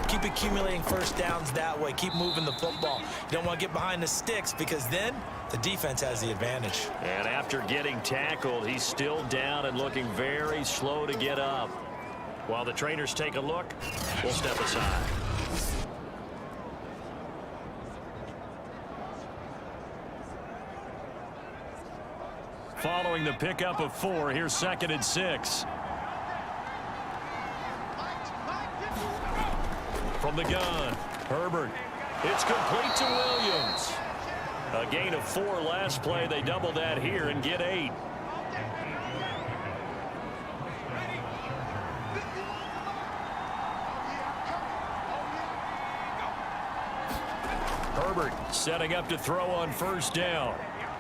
Keep accumulating first downs that way. Keep moving the football. You don't want to get behind the sticks because then the defense has the advantage. And after getting tackled, he's still down and looking very slow to get up. While the trainers take a look, we'll step aside. Following the pickup of 4, here's 2nd and 6. From the gun, Herbert. It's complete to Williams. A gain of 4 last play. They double that here and get 8. Herbert setting up to throw on first down.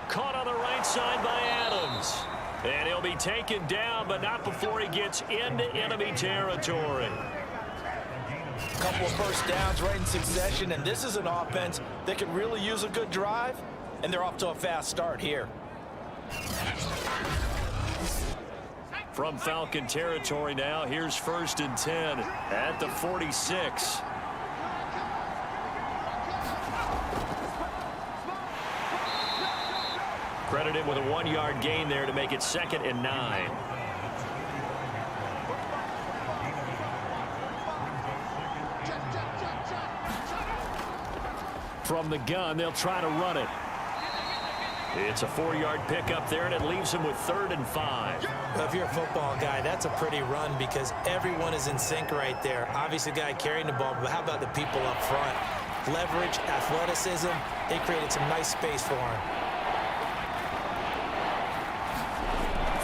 Caught on the right side by Adams. And he'll be taken down, but not before he gets into enemy territory. A couple of first downs right in succession, and this is an offense that could really use a good drive, and they're off to a fast start here. From Falcon territory now, here's 1st and 10 at the 46. Credited with a 1-yard gain there to make it 2nd and 9. From the gun, they'll try to run it. It's a 4-yard pickup there, and it leaves him with 3rd and 5. Well, if you're a football guy, that's a pretty run because everyone is in sync right there. Obviously, the guy carrying the ball, but how about the people up front? Leverage, athleticism, they created some nice space for him.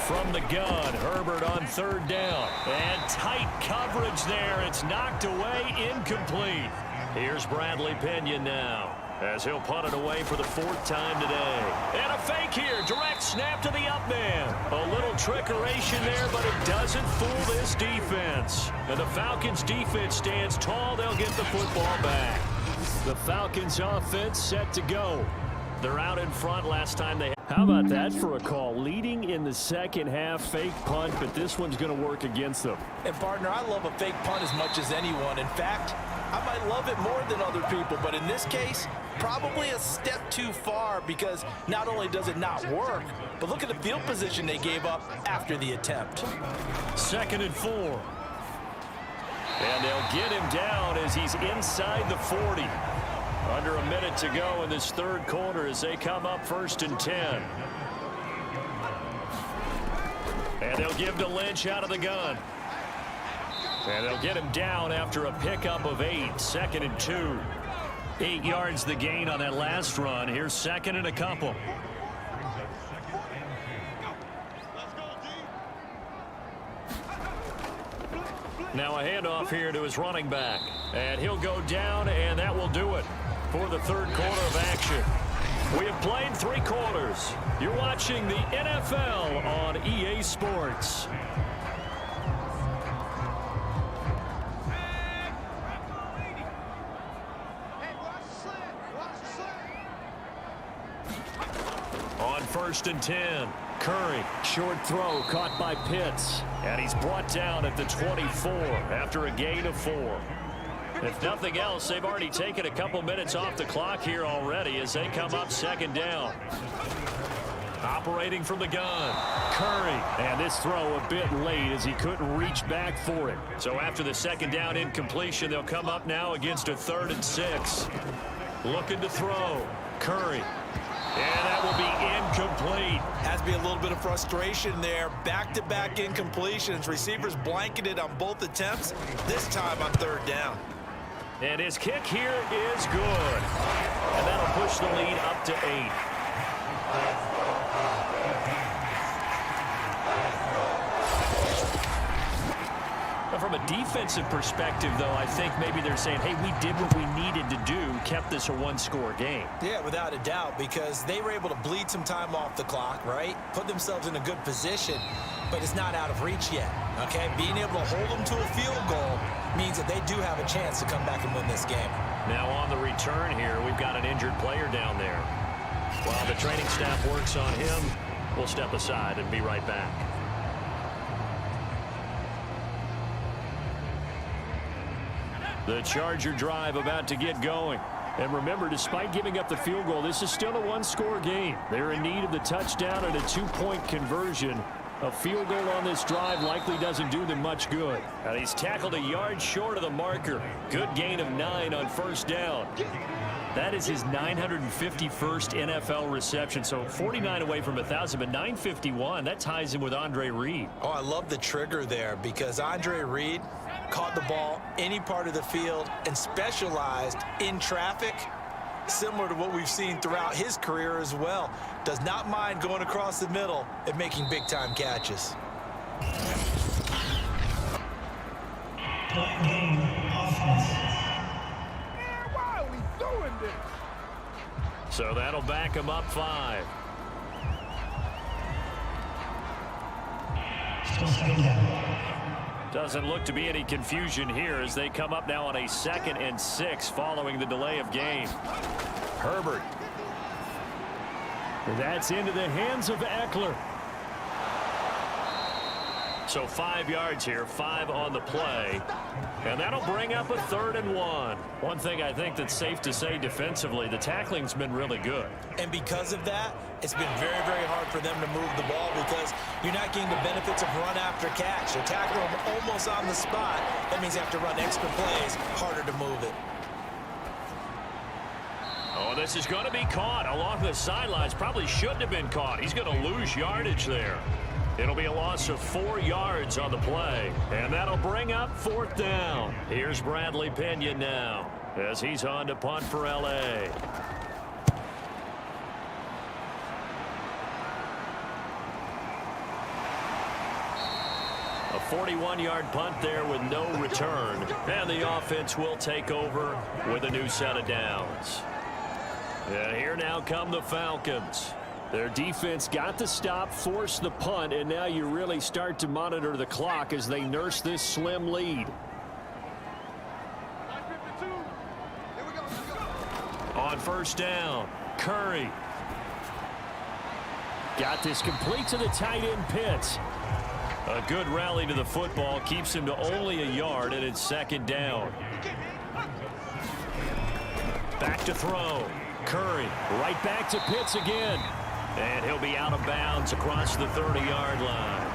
From the gun, Herbert on 3rd down. And tight coverage there. It's knocked away, incomplete. Here's Bradley Pinion now as he'll punt it away for the 4th time today. And a fake here. Direct snap to the up man. A little trickeration there, but it doesn't fool this defense. And the Falcons defense stands tall. They'll get the football back. The Falcons offense set to go. They're out in front last time they. How about that for a call? Leading in the second half, fake punt, but this one's going to work against them. And, partner, I love a fake punt as much as anyone. In fact, I might love it more than other people, but in this case, probably a step too far because not only does it not work, but look at the field position they gave up after the attempt. 2nd and 4. And they'll get him down as he's inside the 40. Under a minute to go in this 3rd quarter as they come up 1st and 10. And they'll give to Lynch out of the gun. And they'll get him down after a pickup of 8. 2nd and 2. 8 yards the gain on that last run. Here's 2nd and a couple. Now a handoff here to his running back. And he'll go down, and that will do it for the 3rd quarter of action. We have played 3 quarters. You're watching the NFL on EA Sports. On 1st and 10, Curry, short throw caught by Pitts, and he's brought down at the 24 after a gain of 4. If nothing else, they've already taken a couple minutes off the clock here already as they come up 2nd down. Operating from the gun, Curry, and this throw a bit late as he couldn't reach back for it. So after the 2nd down incompletion, they'll come up now against a 3rd and 6. Looking to throw, Curry. And that will be incomplete. Has to be a little bit of frustration there. Back-to-back incompletions. Receivers blanketed on both attempts. This time on 3rd down. And his kick here is good. And that'll push the lead up to 8. From a defensive perspective, though, I think maybe they're saying, hey, we did what we needed to do, kept this a 1-score game. Yeah, without a doubt, because they were able to bleed some time off the clock, right? Put themselves in a good position, but it's not out of reach yet, okay? Being able to hold them to a field goal means that they do have a chance to come back and win this game. Now on the return here, we've got an injured player down there. While the training staff works on him, we'll step aside and be right back. The Charger drive about to get going. And remember, despite giving up the field goal, this is still a 1-score game. They're in need of the touchdown and a 2-point conversion. A field goal on this drive likely doesn't do them much good. And he's tackled a yard short of the marker. Good gain of 9 on 1st down. That is his 951st NFL reception. So 49 away from 1,000, but 951. That ties him with Andre Reed. Oh, I love the trigger there because Andre Reed caught the ball any part of the field and specialized in traffic, similar to what we've seen throughout his career as well. Does not mind going across the middle and making big-time catches. Why are we doing this? So that'll back him up 5. Doesn't look to be any confusion here as they come up now on a 2nd and 6 following the delay of game. Herbert. That's into the hands of Eckler. So 5 yards here, 5 on the play. And that'll bring up a 3rd and 1. One thing I think that's safe to say defensively, the tackling's been really good. And because of that, it's been very, very hard for them to move the ball because you're not getting the benefits of run after catch. They're tackling them almost on the spot. That means you have to run extra plays, harder to move it. Oh, this is going to be caught along the sidelines. Probably shouldn't have been caught. He's going to lose yardage there. It'll be a loss of 4 yards on the play. And that'll bring up 4th down. Here's Bradley Pinion now as he's on to punt for LA. A 41-yard punt there with no return. And the offense will take over with a new set of downs. And here now come the Falcons. Their defense got the stop, forced the punt, and now you really start to monitor the clock as they nurse this slim lead. On 1st down, Curry. Got this complete to the tight end Pitts. A good rally to the football keeps him to only a yard, and it's 2nd down. Back to throw. Curry right back to Pitts again. And he'll be out of bounds across the 30-yard line.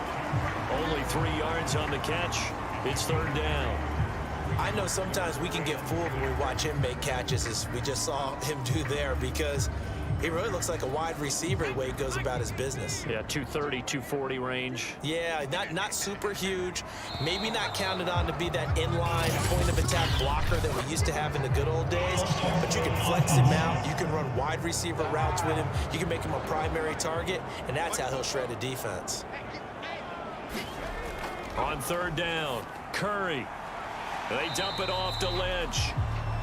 Only 3 yards on the catch. It's 3rd down. I know sometimes we can get fooled when we watch him make catches, as we just saw him do there, because he really looks like a wide receiver the way he goes about his business. Yeah, 230, 240 range. Yeah, not super huge. Maybe not counted on to be that inline point-of-attack blocker that we used to have in the good old days. But you can flex him out. You can run wide receiver routes with him. You can make him a primary target, and that's how he'll shred a defense. On 3rd down, Curry. They dump it off to Lynch.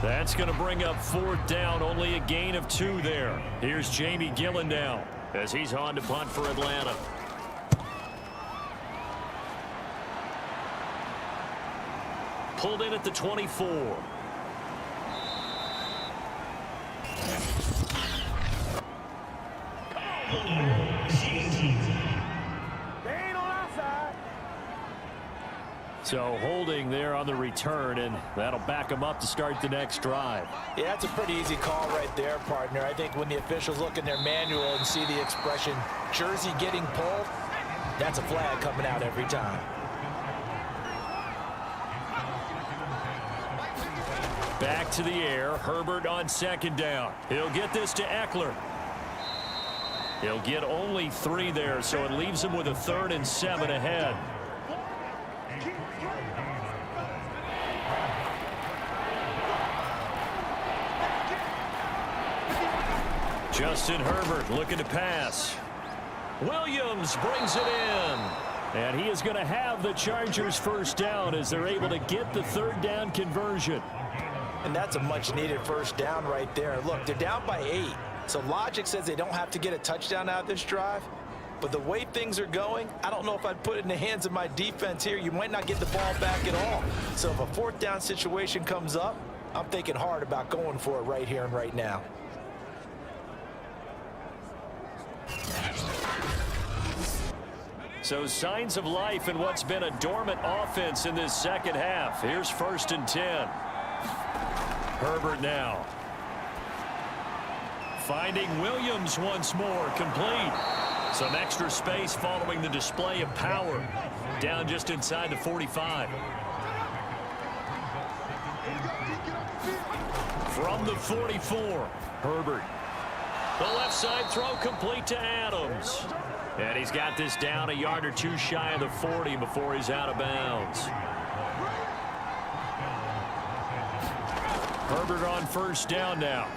That's going to bring up 4th down, only a gain of 2 there. Here's Jamie Gillen now as he's on to punt for Atlanta. Pulled in at the 24. So holding there on the return, and that'll back them up to start the next drive. Yeah, that's a pretty easy call right there, partner. I think when the officials look in their manual and see the expression jersey getting pulled, that's a flag coming out every time. Back to the air. Herbert on 2nd down. He'll get this to Eckler. He'll get only 3 there, so it leaves him with a 3rd and 7 ahead. Justin Herbert looking to pass. Williams brings it in. And he is going to have the Chargers 1st down as they're able to get the 3rd down conversion. And that's a much-needed 1st down right there. Look, they're down by 8. So logic says they don't have to get a touchdown out of this drive. But the way things are going, I don't know if I'd put it in the hands of my defense here. You might not get the ball back at all. So if a 4th down situation comes up, I'm thinking hard about going for it right here and right now. So signs of life in what's been a dormant offense in this 2nd half. Here's 1st and 10. Herbert now. Finding Williams once more, complete. Some extra space following the display of power. Down just inside the 45. From the 44, Herbert. The left side throw complete to Adams. And he's got this down a yard or 2 shy of the 40 before he's out of bounds. Herbert on 1st down now.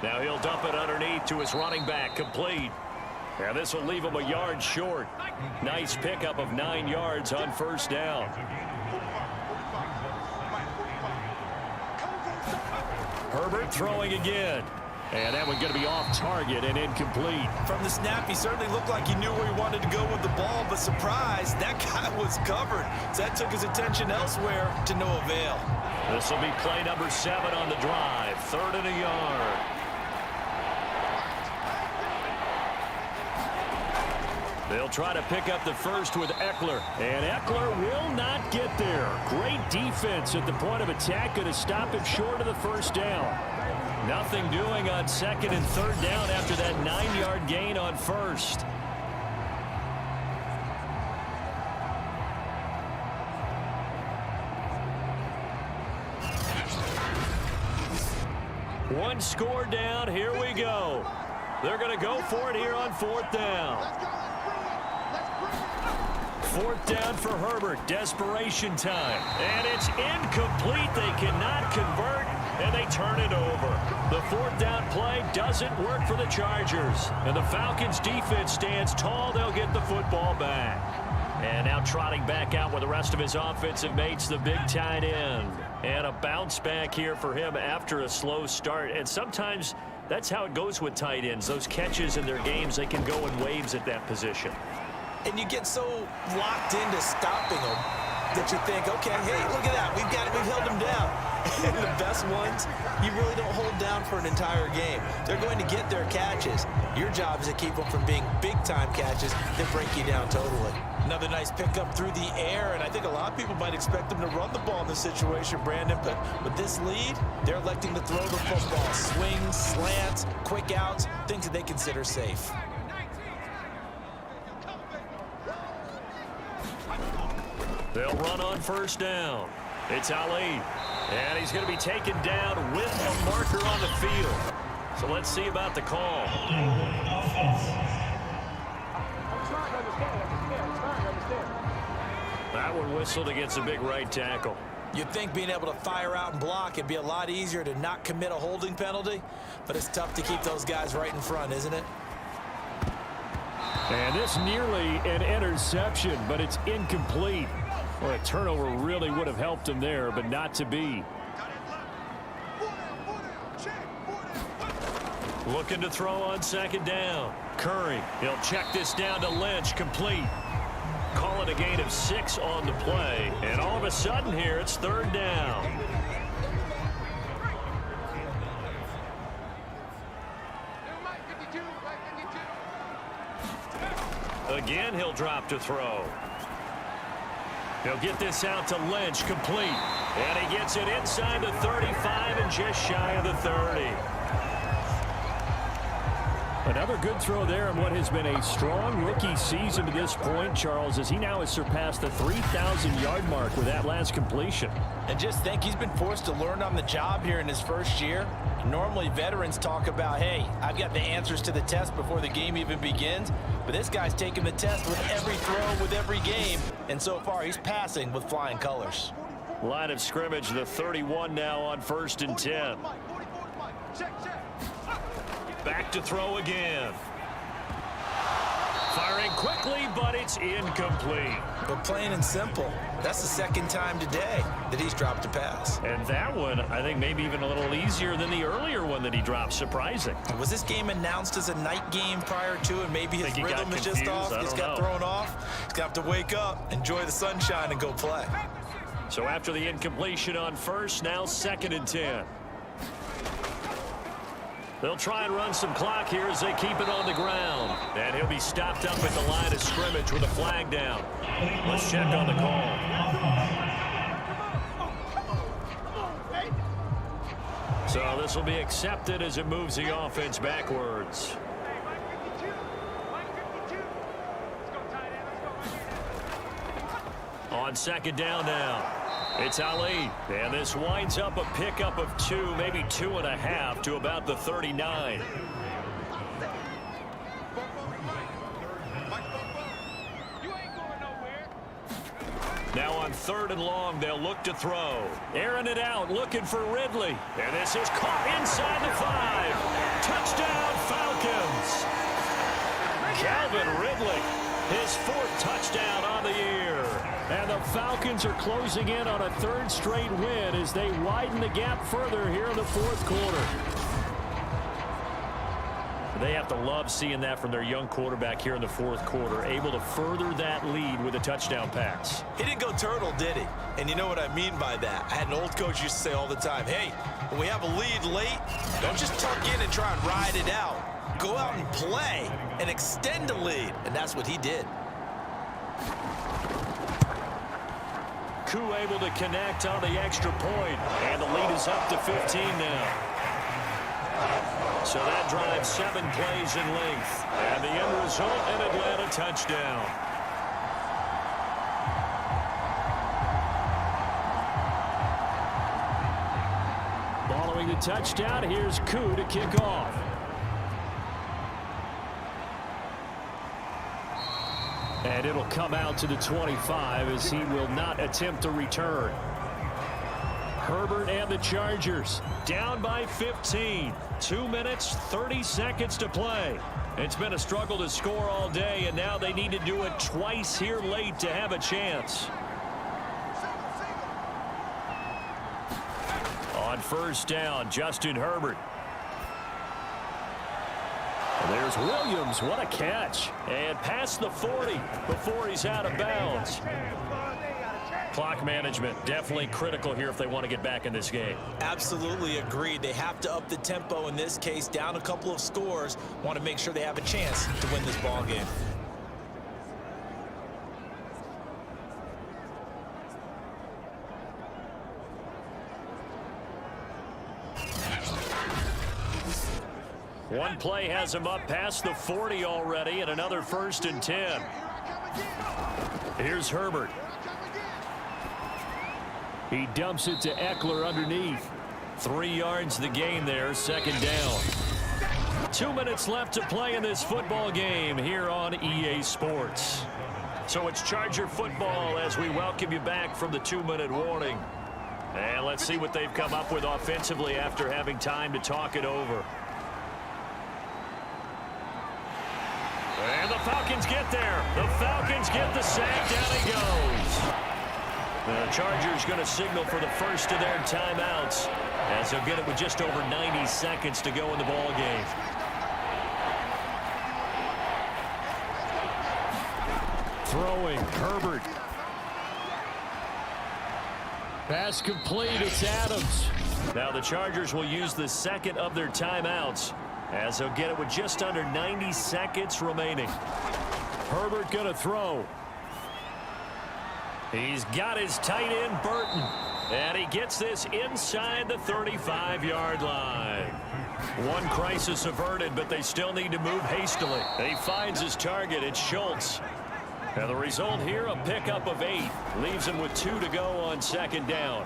Now he'll dump it underneath to his running back, complete. And this will leave him a yard short. Nice pickup of 9 yards on 1st down. Herbert throwing again. And that one going to be off target and incomplete. From the snap, he certainly looked like he knew where he wanted to go with the ball, but surprise, that guy was covered. So that took his attention elsewhere to no avail. This will be play number 7 on the drive. 3rd and a yard. They'll try to pick up the 1st with Eckler. And Eckler will not get there. Great defense at the point of attack. Going to stop him short of the 1st down. Nothing doing on 2nd and 3rd down after that 9-yard gain on 1st. One score down. Here we go. They're going to go for it here on 4th down. 4th down for Herbert. Desperation time. And it's incomplete. They cannot convert, and they turn it over. The 4th down play doesn't work for the Chargers. And the Falcons defense stands tall. They'll get the football back. And now trotting back out with the rest of his offensive mates, the big tight end. And a bounce back here for him after a slow start. And sometimes that's how it goes with tight ends. Those catches in their games, they can go in waves at that position. And you get so locked into stopping them that you think, okay, hey, look at that. We've held them down. And the best ones, you really don't hold down for an entire game. They're going to get their catches. Your job is to keep them from being big-time catches that break you down totally. Another nice pickup through the air, and I think a lot of people might expect them to run the ball in this situation, Brandon, but with this lead, they're electing to throw the football. Swings, slants, quick outs, things that they consider safe. They'll run on 1st down. It's Ali. And he's going to be taken down with a marker on the field. So let's see about the call. That one whistled against a big right tackle. You'd think being able to fire out and block, it'd be a lot easier to not commit a holding penalty, but it's tough to keep those guys right in front, isn't it? And this nearly an interception, but it's incomplete. Well, a turnover really would have helped him there, but not to be. Looking to throw on second down. Curry, he'll check this down to Lynch, complete. Call it a gain of 6 on the play. And all of a sudden here, it's third down. Again, he'll drop to throw. He'll get this out to Lynch, complete. And he gets it inside the 35 and just shy of the 30. Another good throw there in what has been a strong rookie season to this point, Charles, as he now has surpassed the 3,000-yard mark with that last completion. And just think, he's been forced to learn on the job here in his first year. Normally, veterans talk about, hey, I've got the answers to the test before the game even begins. But this guy's taking the test with every throw, with every game. And so far, he's passing with flying colors. Line of scrimmage, the 31 now on 1st and 10. Back to throw again. Firing quickly, but it's incomplete. But plain and simple, that's the second time today that he's dropped a pass. And that one, I think, maybe even a little easier than the earlier one that he dropped. Surprising. Was this game announced as a night game prior to, and maybe his rhythm is just off? He's got thrown off. He's going to have to wake up, enjoy the sunshine, and go play. So after the incompletion on first, now 2nd and 10. They'll try and run some clock here as they keep it on the ground. And he'll be stopped up at the line of scrimmage with a flag down. Let's check on the call. So this will be accepted as it moves the offense backwards. On second down now. It's Ali, and this winds up a pickup of 2, maybe 2.5 to about the 39. Now on 3rd and long, they'll look to throw. Airing it out, looking for Ridley. And this is caught inside the 5. Touchdown, Falcons. Calvin Ridley, his 4th touchdown on the year. And the Falcons are closing in on a 3rd straight win as they widen the gap further here in the 4th quarter. They have to love seeing that from their young quarterback here in the 4th quarter, able to further that lead with a touchdown pass. He didn't go turtle, did he? And you know what I mean by that. I had an old coach used to say all the time, hey, when we have a lead late, don't just tuck in and try and ride it out. Go out and play and extend the lead. And that's what he did. Koo able to connect on the extra point, and the lead is up to 15 now. So that drives 7 plays in length, and the end result, an Atlanta touchdown. Following the touchdown, here's Koo to kick off. And it'll come out to the 25 as he will not attempt a return. Herbert and the Chargers down by 15. 2 minutes, 30 seconds to play. It's been a struggle to score all day, and now they need to do it twice here late to have a chance. On 1st down, Justin Herbert. There's Williams. What a catch. And past the 40 before he's out of bounds. Clock management definitely critical here if they want to get back in this game. Absolutely agreed. They have to up the tempo in this case, down a couple of scores. Want to make sure they have a chance to win this ball game. One play has him up past the 40 already, and another 1st and 10. Here's Herbert. He dumps it to Eckler underneath. 3 yards the gain there, 2nd down. 2 minutes left to play in this football game here on EA Sports. So it's Charger football as we welcome you back from the 2-minute warning. And let's see what they've come up with offensively after having time to talk it over. And the Falcons get there. The Falcons get the sack. Down he goes. The Chargers going to signal for the first of their timeouts as they'll get it with just over 90 seconds to go in the ball game. throwing. Herbert. Pass complete. It's Adams. Now the Chargers will use the second of their timeouts as they'll get it with just under 90 seconds remaining. Herbert going to throw. He's got his tight end, Burton. And he gets this inside the 35-yard line. One crisis averted, but they still need to move hastily. He finds his target. It's Schultz. And the result here, a pickup of 8. Leaves him with 2 to go on second down.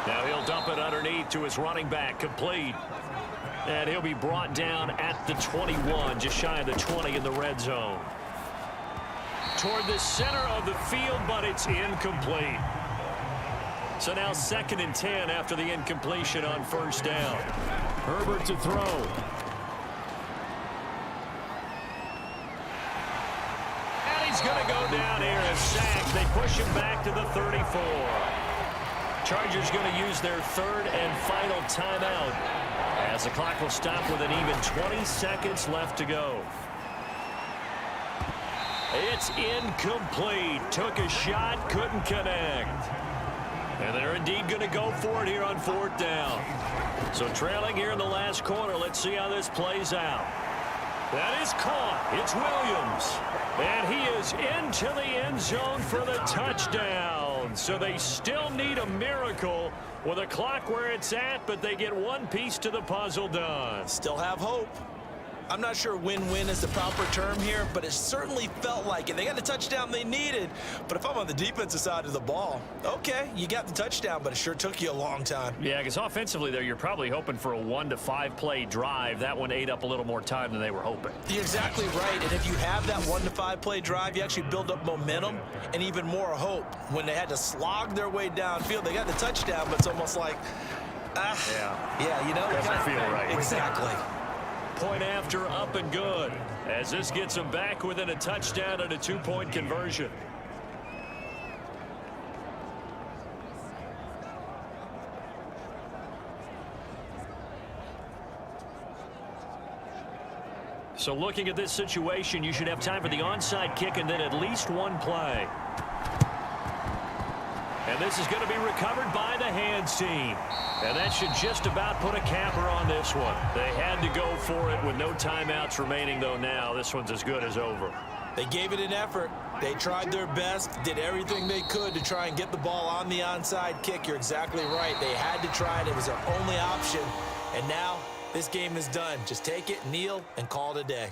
Now he'll dump it underneath to his running back, complete. And he'll be brought down at the 21, just shy of the 20 in the red zone. Toward the center of the field, but it's incomplete. So now 2nd and 10 after the incompletion on first down. Herbert to throw. And he's going to go down here, a sack. They push him back to the 34. Chargers going to use their 3rd and final timeout as the clock will stop with an even 20 seconds left to go. It's incomplete. Took a shot, couldn't connect. And they're indeed going to go for it here on 4th down. So trailing here in the last quarter. Let's see how this plays out. That is caught. It's Williams. And he is into the end zone for the touchdown. So they still need a miracle with a clock where it's at, but they get one piece to the puzzle done. Still have hope. I'm not sure win-win is the proper term here, but it certainly felt like it. They got the touchdown they needed, but if I'm on the defensive side of the ball, okay, you got the touchdown, but it sure took you a long time. Yeah, because offensively there, you're probably hoping for a 1 to 5 play drive. That one ate up a little more time than they were hoping. You're exactly right, and if you have that 1 to 5 play drive, you actually build up momentum and even more hope. When they had to slog their way downfield, they got the touchdown, but it's almost like, yeah, you know, doesn't feel right. Exactly. Point after, up and good, as this gets them back within a touchdown and a 2-point conversion. So looking at this situation, you should have time for the onside kick and then at least one play. And this is going to be recovered by the hands team. And that should just about put a capper on this one. They had to go for it with no timeouts remaining, though now. This one's as good as over. They gave it an effort. They tried their best, did everything they could to try and get the ball on the onside kick. You're exactly right. They had to try it. It was their only option. And now this game is done. Just take it, kneel, and call it a day.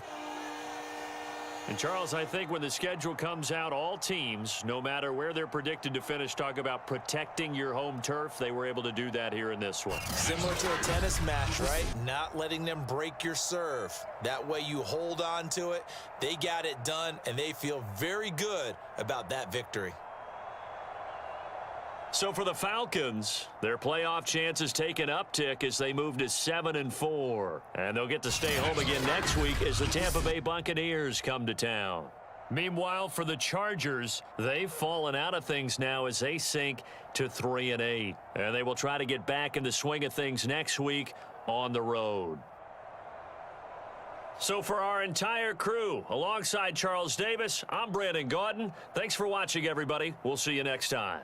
And, Charles, I think when the schedule comes out, all teams, no matter where they're predicted to finish, talk about protecting your home turf. They were able to do that here in this one. Similar to a tennis match, right? Not letting them break your serve. That way you hold on to it. They got it done, and they feel very good about that victory. So for the Falcons, their playoff chances take an uptick as they move to 7-4. And they'll get to stay home again next week as the Tampa Bay Buccaneers come to town. Meanwhile, for the Chargers, they've fallen out of things now as they sink to 3-8. And they will try to get back in the swing of things next week on the road. So for our entire crew, alongside Charles Davis, I'm Brandon Gaudin. Thanks for watching, everybody. We'll see you next time.